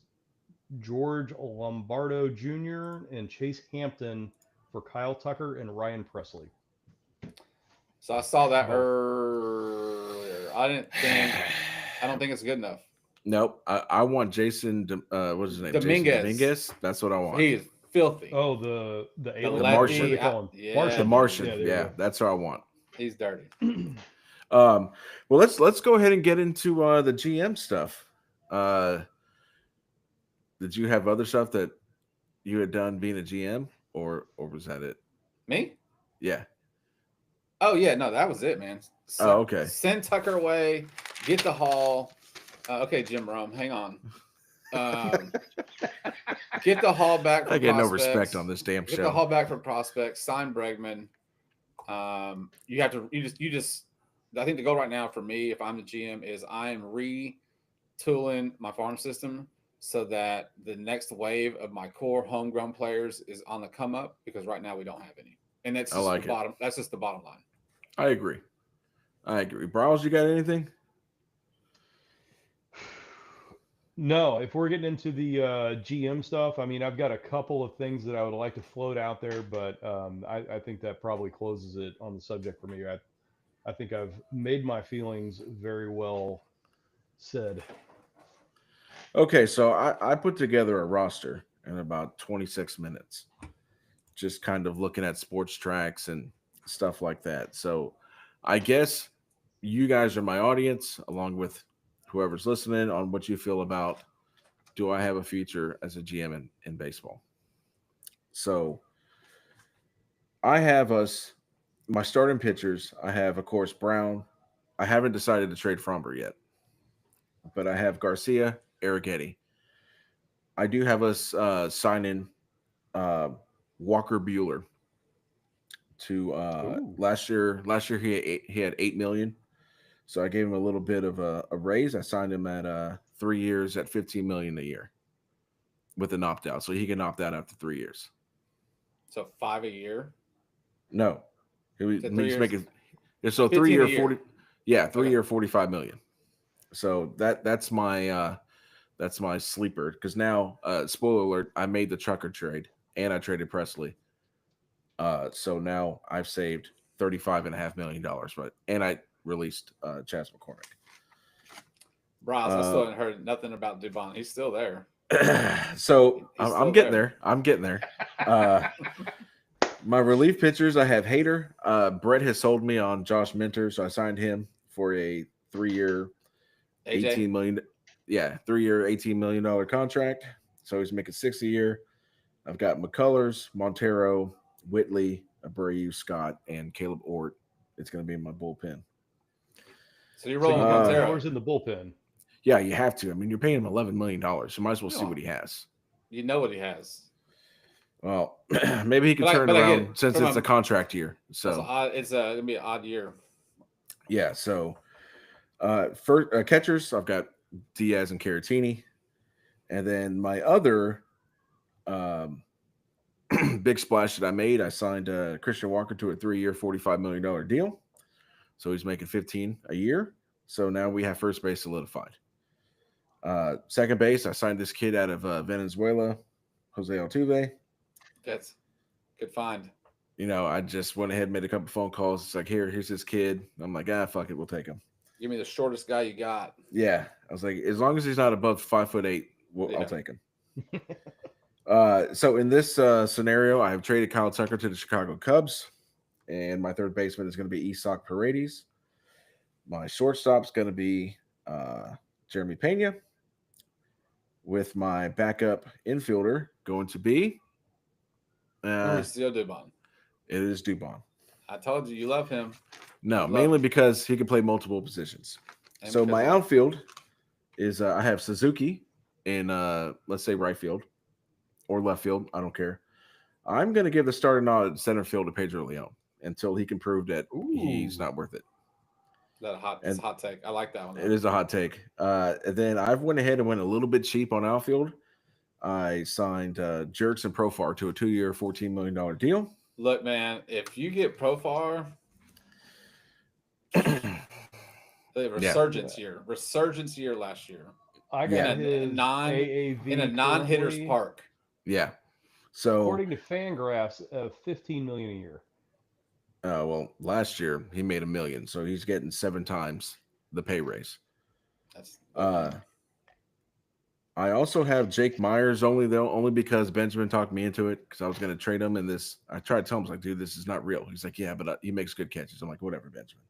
Speaker 3: George Lombardo Jr., and Chase Hampton for Kyle Tucker and Ryan Presley.
Speaker 1: so. I saw that
Speaker 3: Both.
Speaker 1: earlier. I don't think it's good enough.
Speaker 2: Nope. I want Jason. What's his name? Jason
Speaker 1: Dominguez.
Speaker 2: Dominguez. That's what I want.
Speaker 1: He is filthy.
Speaker 3: Oh, the alien.
Speaker 1: lefty,
Speaker 3: What do they call him?
Speaker 1: yeah,
Speaker 2: The
Speaker 3: Martian.
Speaker 2: Martian.
Speaker 3: Yeah, there
Speaker 2: Yeah,
Speaker 3: you go.
Speaker 2: that's what I want.
Speaker 1: He's dirty.
Speaker 2: Well, let's go ahead and get into the GM stuff. Did you have other stuff that you had done being a GM, or was that it?
Speaker 1: Me?
Speaker 2: Yeah.
Speaker 1: Oh yeah, no, that was it, man.
Speaker 2: Oh, okay.
Speaker 1: Send Tucker away. Get the haul. Okay, Jim Rome, hang on. Get the haul back from
Speaker 2: I get no
Speaker 1: prospects.
Speaker 2: respect on this damn
Speaker 1: Get
Speaker 2: show.
Speaker 1: the haul back from prospects. Sign Bregman. You have to. You just. I think the goal right now for me, if I'm the GM, is I am retooling my farm system so that the next wave of my core homegrown players is on the come up because right now we don't have any, and that's just the bottom. That's just the bottom line.
Speaker 2: I agree. Browse, you got anything?
Speaker 3: No, if we're getting into the GM stuff, I mean, I've got a couple of things that I would like to float out there, but I think that probably closes it on the subject for me. I think I've made my feelings very well said.
Speaker 2: Okay, so I put together a roster in about 26 minutes, just kind of looking at sports tracks and stuff like that. So I guess you guys are my audience, along with whoever's listening, on what you feel about, do I have a future as a GM in baseball? So I have my starting pitchers. I have, of course, Brown. I haven't decided to trade Framber yet, but I have Garcia, Arrighetti. I do have us sign in Walker Bueller to
Speaker 3: Ooh.
Speaker 2: last year. Last year he had 8 million, so I gave him a little bit of a raise. I signed him at 3 years at 15 million a year with an opt out, so he can opt out after 3 years.
Speaker 1: So 5 a year.
Speaker 2: No, he's
Speaker 1: 3 years?
Speaker 2: making so 3
Speaker 1: 15 a
Speaker 2: year
Speaker 1: year.
Speaker 2: 40. Yeah, 3
Speaker 1: Okay.
Speaker 2: year 45 million. So that's my sleeper, because now spoiler alert, I made the Trucker trade and I traded Presley. So now I've saved $35.5 million, and I released Chas McCormick.
Speaker 1: Bros, I still haven't heard nothing about Dubon. He's still there.
Speaker 2: So
Speaker 1: He's
Speaker 2: I'm
Speaker 1: still
Speaker 2: getting
Speaker 1: there.
Speaker 2: there. I'm getting there. My relief pitchers, I have Hader. Brett has sold me on Josh Minter, so I signed him for a 3-year,
Speaker 1: AJ?
Speaker 2: 18 million. Yeah, 3-year, $18 million contract. So he's making 6 a year. I've got McCullers, Montero, Whitley, Abreu, Scott, and Caleb Ort. It's going to be in my bullpen.
Speaker 1: So you're
Speaker 3: So
Speaker 1: rolling
Speaker 3: you
Speaker 1: with
Speaker 3: got
Speaker 1: Montero.
Speaker 3: Millers in the bullpen.
Speaker 2: Yeah, you have to. I mean, you're paying him $11 million. You might as well see
Speaker 1: Yeah.
Speaker 2: what he has.
Speaker 1: You know what he has.
Speaker 2: Well, maybe he can
Speaker 1: But I-
Speaker 2: turn
Speaker 1: but
Speaker 2: it
Speaker 1: I get
Speaker 2: around
Speaker 1: it.
Speaker 2: since
Speaker 1: From
Speaker 2: it's
Speaker 1: a-
Speaker 2: a contract year.
Speaker 1: It's
Speaker 2: So
Speaker 1: odd. It's gonna be an odd year.
Speaker 2: yeah. So for catchers, I've got Diaz and Caratini, and then my other big splash that I made, I signed Christian Walker to a 3-year, $45 million deal. So he's making 15 a year. So now we have first base solidified. Second base, I signed this kid out of Venezuela, Jose Altuve.
Speaker 1: That's good find.
Speaker 2: You know, I just went ahead and made a couple phone calls. It's like, here's this kid. I'm like, fuck it, we'll take him.
Speaker 1: Give me the shortest guy you got.
Speaker 2: Yeah, I was like, as long as he's not above 5'8",
Speaker 1: Yeah.
Speaker 2: I'll take him. So in this scenario, I have traded Kyle Tucker to the Chicago Cubs, and my third baseman is going to be Isak Paredes. My shortstop's going to be Jeremy Pena, with my backup infielder going to be
Speaker 1: Mauricio Dubon.
Speaker 2: it is Dubon.
Speaker 1: I told you love him.
Speaker 2: No,
Speaker 1: You love
Speaker 2: mainly
Speaker 1: him.
Speaker 2: because he can play multiple positions.
Speaker 1: And
Speaker 2: So
Speaker 1: because
Speaker 2: my
Speaker 1: of-
Speaker 2: outfield is I have Suzuki in let's say right field or left field. I don't care. I'm going to give the starting nod at center field to Pedro Leon until he can prove that he's
Speaker 3: Ooh.
Speaker 2: not worth it.
Speaker 1: That's a hot take. I like that one.
Speaker 2: It is a hot take. And then I've went ahead and went a little bit cheap on outfield. I signed Jerks and Profar to a 2-year, $14 million deal.
Speaker 1: Look, man, if you get Profar, the resurgence year last year
Speaker 3: I got
Speaker 2: Yeah.
Speaker 3: his
Speaker 1: in
Speaker 3: AAV
Speaker 1: a non-hitters
Speaker 3: currently,
Speaker 1: park.
Speaker 2: Yeah. So,
Speaker 3: according to Fangraphs, 15 million a year.
Speaker 2: well, last year he made $1 million, so he's getting 7 times the pay raise.
Speaker 1: That's
Speaker 2: I also have Jake Myers only because Benjamin talked me into it, because I was going to trade him in this. I tried to tell him, I was like, dude, this is not real. He's like, yeah, but he makes good catches. I'm like, whatever, Benjamin.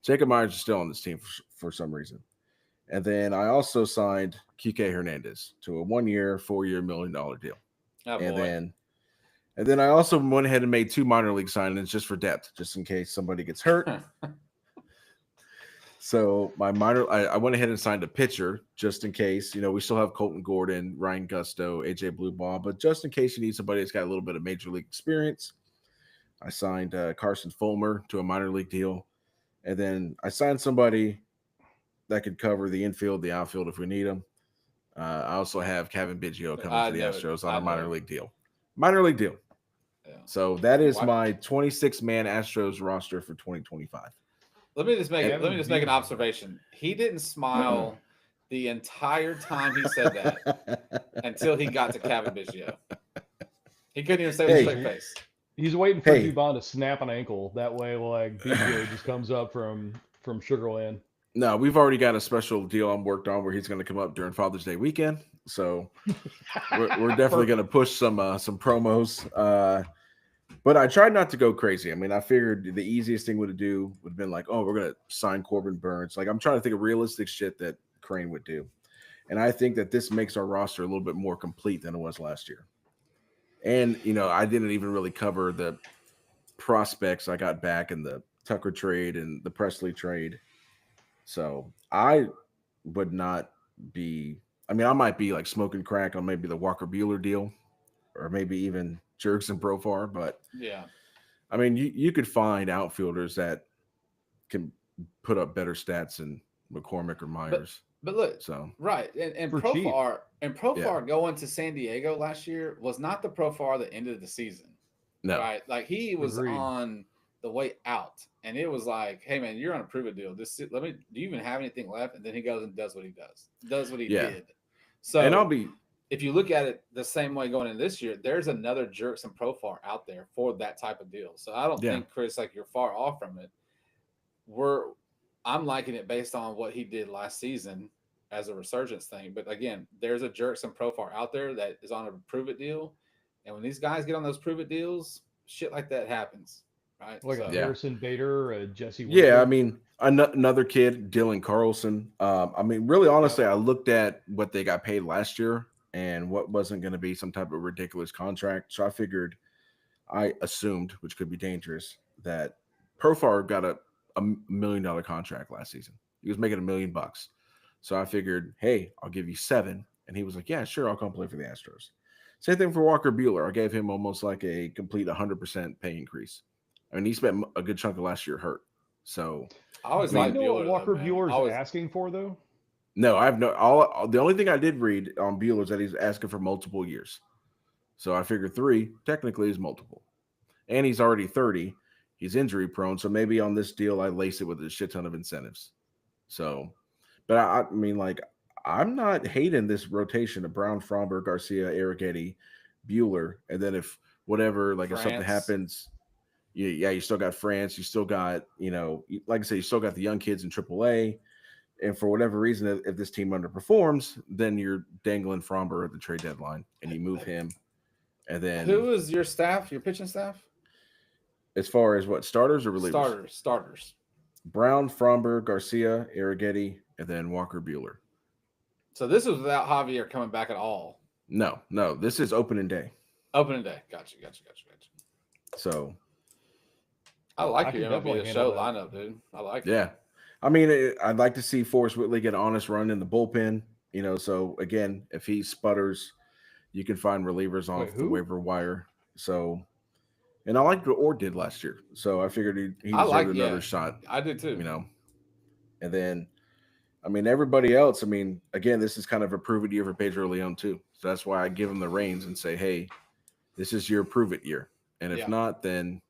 Speaker 2: Jacob Myers is still on this team for some reason. And then I also signed Kike Hernandez to a 1-year, $4-year, $1 million deal.
Speaker 1: oh,
Speaker 2: And
Speaker 1: boy.
Speaker 2: then I also went ahead and made 2 minor league signings just for depth, just in case somebody gets hurt. So I went ahead and signed a pitcher just in case. You know, we still have Colton Gordon, Ryan Gusto, AJ Blueball, but just in case you need somebody that's got a little bit of major league experience, I signed Carson Fulmer to a minor league deal. And then I signed somebody that could cover the infield, the outfield if we need them. I also have Kevin Biggio coming to the Astros on a minor league deal. Minor league deal.
Speaker 1: Yeah.
Speaker 2: So that is my 26-man Astros roster for 2025.
Speaker 1: Let me just make
Speaker 3: Kevin
Speaker 1: an
Speaker 3: Biggio.
Speaker 1: observation. He didn't smile the entire time he said that until he got to Kevin Biggio. He couldn't even say with a straight face.
Speaker 3: He's waiting for Dubon to snap an ankle. That way, like Biggio just comes up from Sugarland.
Speaker 2: No, we've already got a special deal I'm worked on where he's going to come up during Father's Day weekend. So we're definitely going to push some promos. But I tried not to go crazy. I mean, I figured the easiest thing would have been like, oh, we're going to sign Corbin Burns. Like, I'm trying to think of realistic shit that Crane would do. And I think that this makes our roster a little bit more complete than it was last year. And, I didn't even really cover the prospects I got back in the Tucker trade and the Presley trade. So I would not be, I might be like smoking crack on maybe the Walker Buehler deal or maybe even Jerks and Profar, but
Speaker 1: yeah,
Speaker 2: you could find outfielders that can put up better stats than McCormick or Myers.
Speaker 1: But look,
Speaker 2: so
Speaker 1: right, and Profar going to San Diego last year was not the Profar that ended the season.
Speaker 2: No,
Speaker 1: right, like he was on the way out, and it was like, hey man, you're on a prove it deal. Do you even have anything left? And then he goes and does what he did. So, and if you look at it the same way going into this year, there's another Jerks and Profar out there for that type of deal. So I don't think, Chris, like you're far off from it. I'm liking it based on what he did last season as a resurgence thing. But again, there's a Jerks and Profar out there that is on a prove it deal. And when these guys get on those prove it deals, shit like that happens. Right.
Speaker 3: Like a Harrison Bader, a Jesse Winker.
Speaker 2: Yeah, another kid, Dylan Carlson. Really honestly, I looked at what they got paid last year and what wasn't going to be some type of ridiculous contract. So I assumed, which could be dangerous, that Profar got a $1 million contract last season. He was making $1 million. So I figured, hey, I'll give you $7 million. And he was like, yeah, sure, I'll come play for the Astros. Same thing for Walker Buehler. I gave him almost like a complete 100% pay increase. He spent a good chunk of last year hurt. So
Speaker 1: I always
Speaker 3: like Buehler, what Walker Buehler's asking for though?
Speaker 2: No, the only thing I did read on Buehler is that he's asking for multiple years. So I figure 3 technically is multiple. And he's already 30. He's injury prone. So maybe on this deal, I lace it with a shit ton of incentives. So, but I'm not hating this rotation of Brown, Framber, Garcia, Arrighetti, Buehler. And then if whatever, like if something happens, you still got France. You still got, like I said, you still got the young kids in AAA. And for whatever reason, if this team underperforms, then you're dangling Framber at the trade deadline and you move him. And then
Speaker 1: who is your staff, your pitching staff?
Speaker 2: As far as what, starters or relievers?
Speaker 1: Starters.
Speaker 2: Brown, Framber, Garcia, Arrighetti, and then Walker Buehler.
Speaker 1: So this was without Javier coming back at all?
Speaker 2: No. This is opening day.
Speaker 1: Opening day. Gotcha.
Speaker 2: So
Speaker 1: I like your MLB show lineup, dude. I like it.
Speaker 2: Yeah. I'd like to see Forrest Whitley get an honest run in the bullpen. So again, if he sputters, you can find relievers off the waiver wire. So, and I liked what Ord did last year. So I figured he deserved another shot.
Speaker 1: I did too.
Speaker 2: And then, everybody else, again, this is kind of a prove-it year for Pedro Leon too. So that's why I give him the reins and say, hey, this is your prove-it year. And if not, then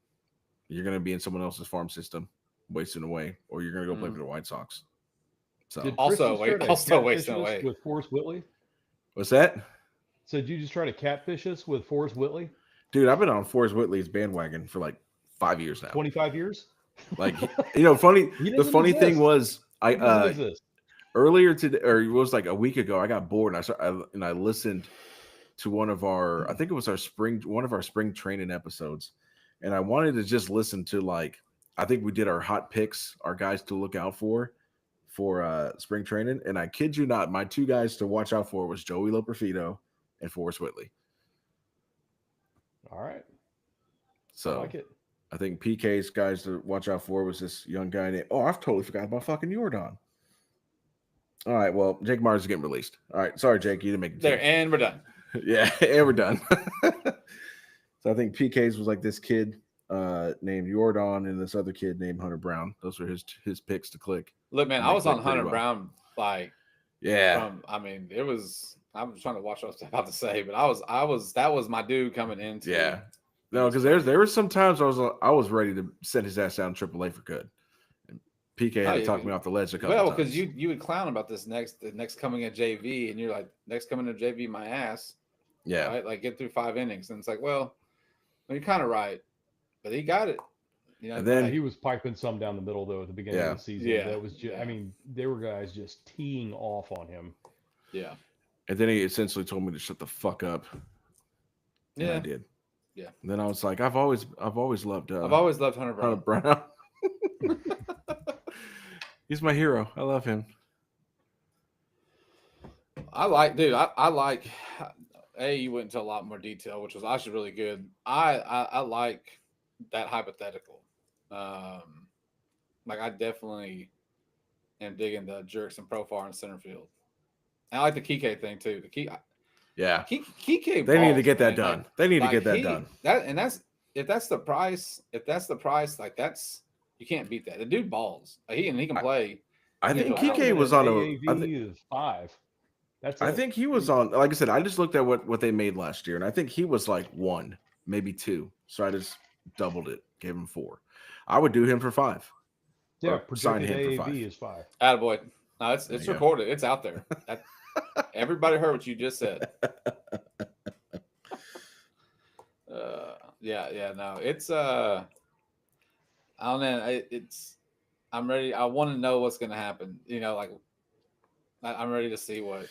Speaker 2: you're going to be in someone else's farm system wasting away, or you're going to go play for the White Sox. So
Speaker 1: also wasting away
Speaker 3: with Forrest Whitley.
Speaker 2: What's that?
Speaker 3: So did you just try to catfish us with Forrest Whitley?
Speaker 2: Dude, I've been on Forrest Whitley's bandwagon for like 5 years now.
Speaker 3: 25 years?
Speaker 2: Like, funny. The funny thing was, earlier today, or it was like a week ago, I got bored and I listened to one of our spring training episodes, and I wanted to just listen to I think we did our hot picks, our guys to look out for spring training. And I kid you not, my 2 guys to watch out for was Joey Loperfido and Forrest Whitley.
Speaker 3: All right.
Speaker 2: So
Speaker 3: I like it.
Speaker 2: I think PK's guys to watch out for was this young guy named, I've totally forgot about fucking Jordan. All right. Well, Jake Myers is getting released. All right. Sorry, Jake. You didn't make it.
Speaker 1: There, and we're done.
Speaker 2: Yeah. And we're done. So I think PK's was like this kid named Jordan and this other kid named Hunter Brown. Those were his picks to click.
Speaker 1: Look, man, I was on Hunter Brown it was. I'm trying to watch what I was about to say, but that was my dude coming into.
Speaker 2: Yeah, no, because there were some times I was ready to send his ass down AAA for good. And PK had to talk me off the ledge a couple
Speaker 1: Well,
Speaker 2: times.
Speaker 1: because you would clown about the next coming at JV, and you're like, next coming to JV, my ass.
Speaker 2: Yeah.
Speaker 1: Right? Like get through 5 innings, and it's like, well, you're kind of right, but he got it. You know,
Speaker 2: And then
Speaker 3: he was piping some down the middle though at the beginning of the season.
Speaker 1: Yeah.
Speaker 3: That was just, I mean, there were guys just teeing off on him.
Speaker 1: Yeah.
Speaker 2: And then he essentially told me to shut the fuck up. And I did.
Speaker 1: Yeah.
Speaker 2: And then I was like, I've always loved
Speaker 1: Hunter Brown.
Speaker 2: Hunter Brown. He's my hero. I love him.
Speaker 1: I like. You went into a lot more detail, which was actually really good. I like that hypothetical. Like I definitely am digging the jerks and Profar in center field. And I like the Kike thing too.
Speaker 2: Yeah.
Speaker 1: Kike.
Speaker 2: They need to get that done. They need to get that done.
Speaker 1: If that's the price, like that's you can't beat that. The dude balls. He can play.
Speaker 2: I think Kike was on
Speaker 3: AAV is 5. That's it.
Speaker 2: I think he was on, like I said, I just looked at what they made last year, and I think he was like 1, maybe 2. So I just doubled it, gave him 4. I would do him for 5.
Speaker 3: Yeah,
Speaker 2: sign
Speaker 3: projected
Speaker 2: him for
Speaker 3: AAV
Speaker 2: 5.
Speaker 3: is 5.
Speaker 1: Attaboy. No, it's recorded. It's out there. Everybody heard what you just said. No, it's I don't know. I'm ready. I want to know what's going to happen. You know, like I'm ready to see what.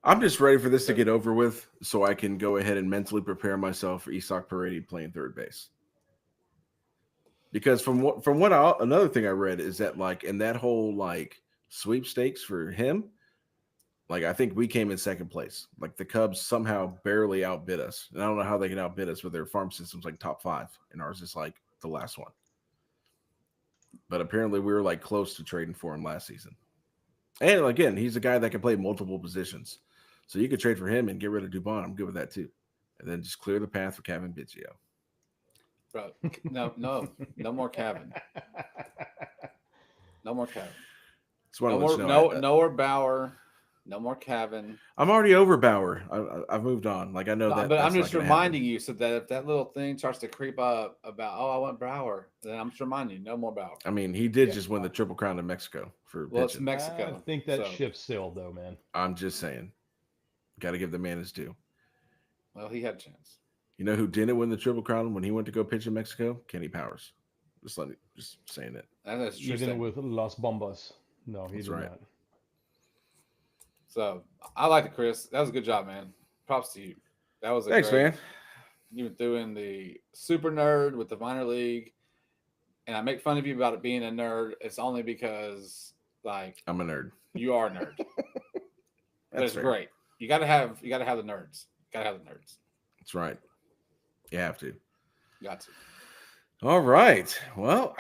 Speaker 2: I'm just ready for this to get over with, so I can go ahead and mentally prepare myself for Isak Parady playing third base. Because from what another thing I read is that like in that whole like sweepstakes for him, like I think we came in second place. Like the Cubs somehow barely outbid us, and I don't know how they can outbid us with their farm systems like top 5, and ours is like the last one. But apparently we were like close to trading for him last season. And again, he's a guy that can play multiple positions, so you could trade for him and get rid of Dubon. I'm good with that too, and then just clear the path for Kevin Biggio.
Speaker 1: Bro, no more Kevin. No more Kevin. No more Bauer. No more Kevin.
Speaker 2: I'm already over Bauer. I've moved on. Like I know that.
Speaker 1: But I'm just reminding you so that if that little thing starts to creep up about, I want Bauer, then I'm just reminding you, no more Bauer.
Speaker 2: I mean, he did just win the Triple Crown in Mexico for pitching.
Speaker 1: It's Mexico.
Speaker 3: I think that ship sailed though, man.
Speaker 2: I'm just saying. Got to give the man his due.
Speaker 1: Well, he had a chance.
Speaker 2: You know who didn't win the Triple Crown when he went to go pitch in Mexico? Kenny Powers. Just saying it.
Speaker 1: That's true.
Speaker 3: Even with Las Bombas. No, he did not.
Speaker 1: So I like it, Chris. That was a good job, man. Props to you. That was
Speaker 2: thanks, man.
Speaker 1: You threw in the super nerd with the minor league, and I make fun of you about it being a nerd. It's only because like
Speaker 2: I'm a nerd.
Speaker 1: You are a nerd. But it's great. You gotta have the nerds. Gotta have the nerds.
Speaker 2: That's right. You have to.
Speaker 1: Got to.
Speaker 2: All right. Well,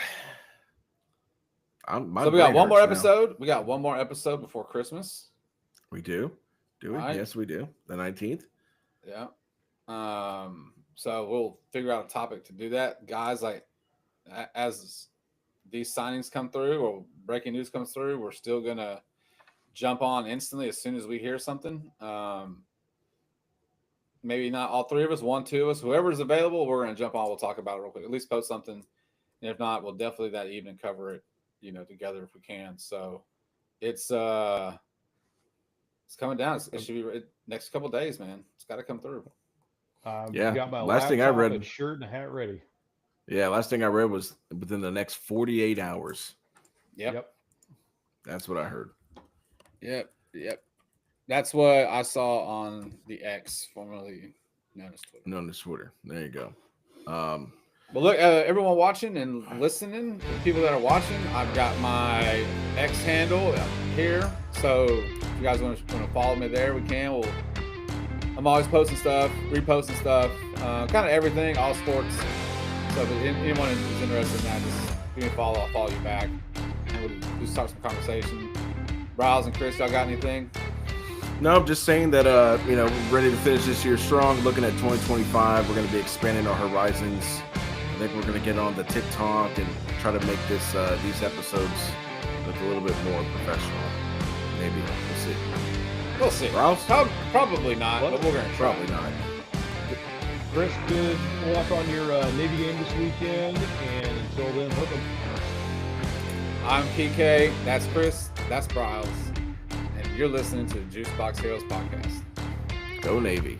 Speaker 1: so we got one more episode. Now. We got one more episode before Christmas.
Speaker 2: We do. Do we? Right. Yes, we do. The 19th.
Speaker 1: Yeah. So we'll figure out a topic to do that. Guys, like as these signings come through or breaking news comes through, we're still gonna jump on instantly as soon as we hear something. Maybe not all 3 of us, 1, 2 of us, whoever's available, we're gonna jump on. We'll talk about it real quick. At least post something. And if not, we'll definitely that evening cover it, together if we can. So it's coming down. It should be next couple of days, man. It's got to come through.
Speaker 3: Yeah. Got my last thing I read, and shirt and hat ready.
Speaker 2: Yeah, last thing I read was within the next 48 hours.
Speaker 1: Yep.
Speaker 2: That's what I heard.
Speaker 1: Yep. That's what I saw on the X, formerly known as Twitter.
Speaker 2: There you go.
Speaker 1: Well, look, everyone watching and listening, the people that are watching, I've got my X handle here. So if you guys want to follow me there, we can. I'm always posting stuff, reposting stuff, kind of everything, all sports. So if anyone is interested in that, just give me a follow. I'll follow you back. And we'll just start some conversation. Browse and Chris, y'all got anything?
Speaker 2: No, just saying that, we're ready to finish this year strong. Looking at 2025, we're going to be expanding our horizons. I think we're going to get on the TikTok and try to make these episodes look a little bit more professional. Maybe. We'll see.
Speaker 1: We'll see. Probably not, but we're going to try.
Speaker 2: Probably not.
Speaker 3: Chris, good luck on your Navy game this weekend. And until then, hook 'em.
Speaker 1: I'm PK. That's Chris. That's Bryles. And you're listening to the Juice Box Heroes podcast.
Speaker 2: Go Navy.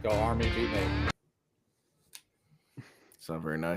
Speaker 1: Go Army, beat Navy.
Speaker 2: It's not very nice.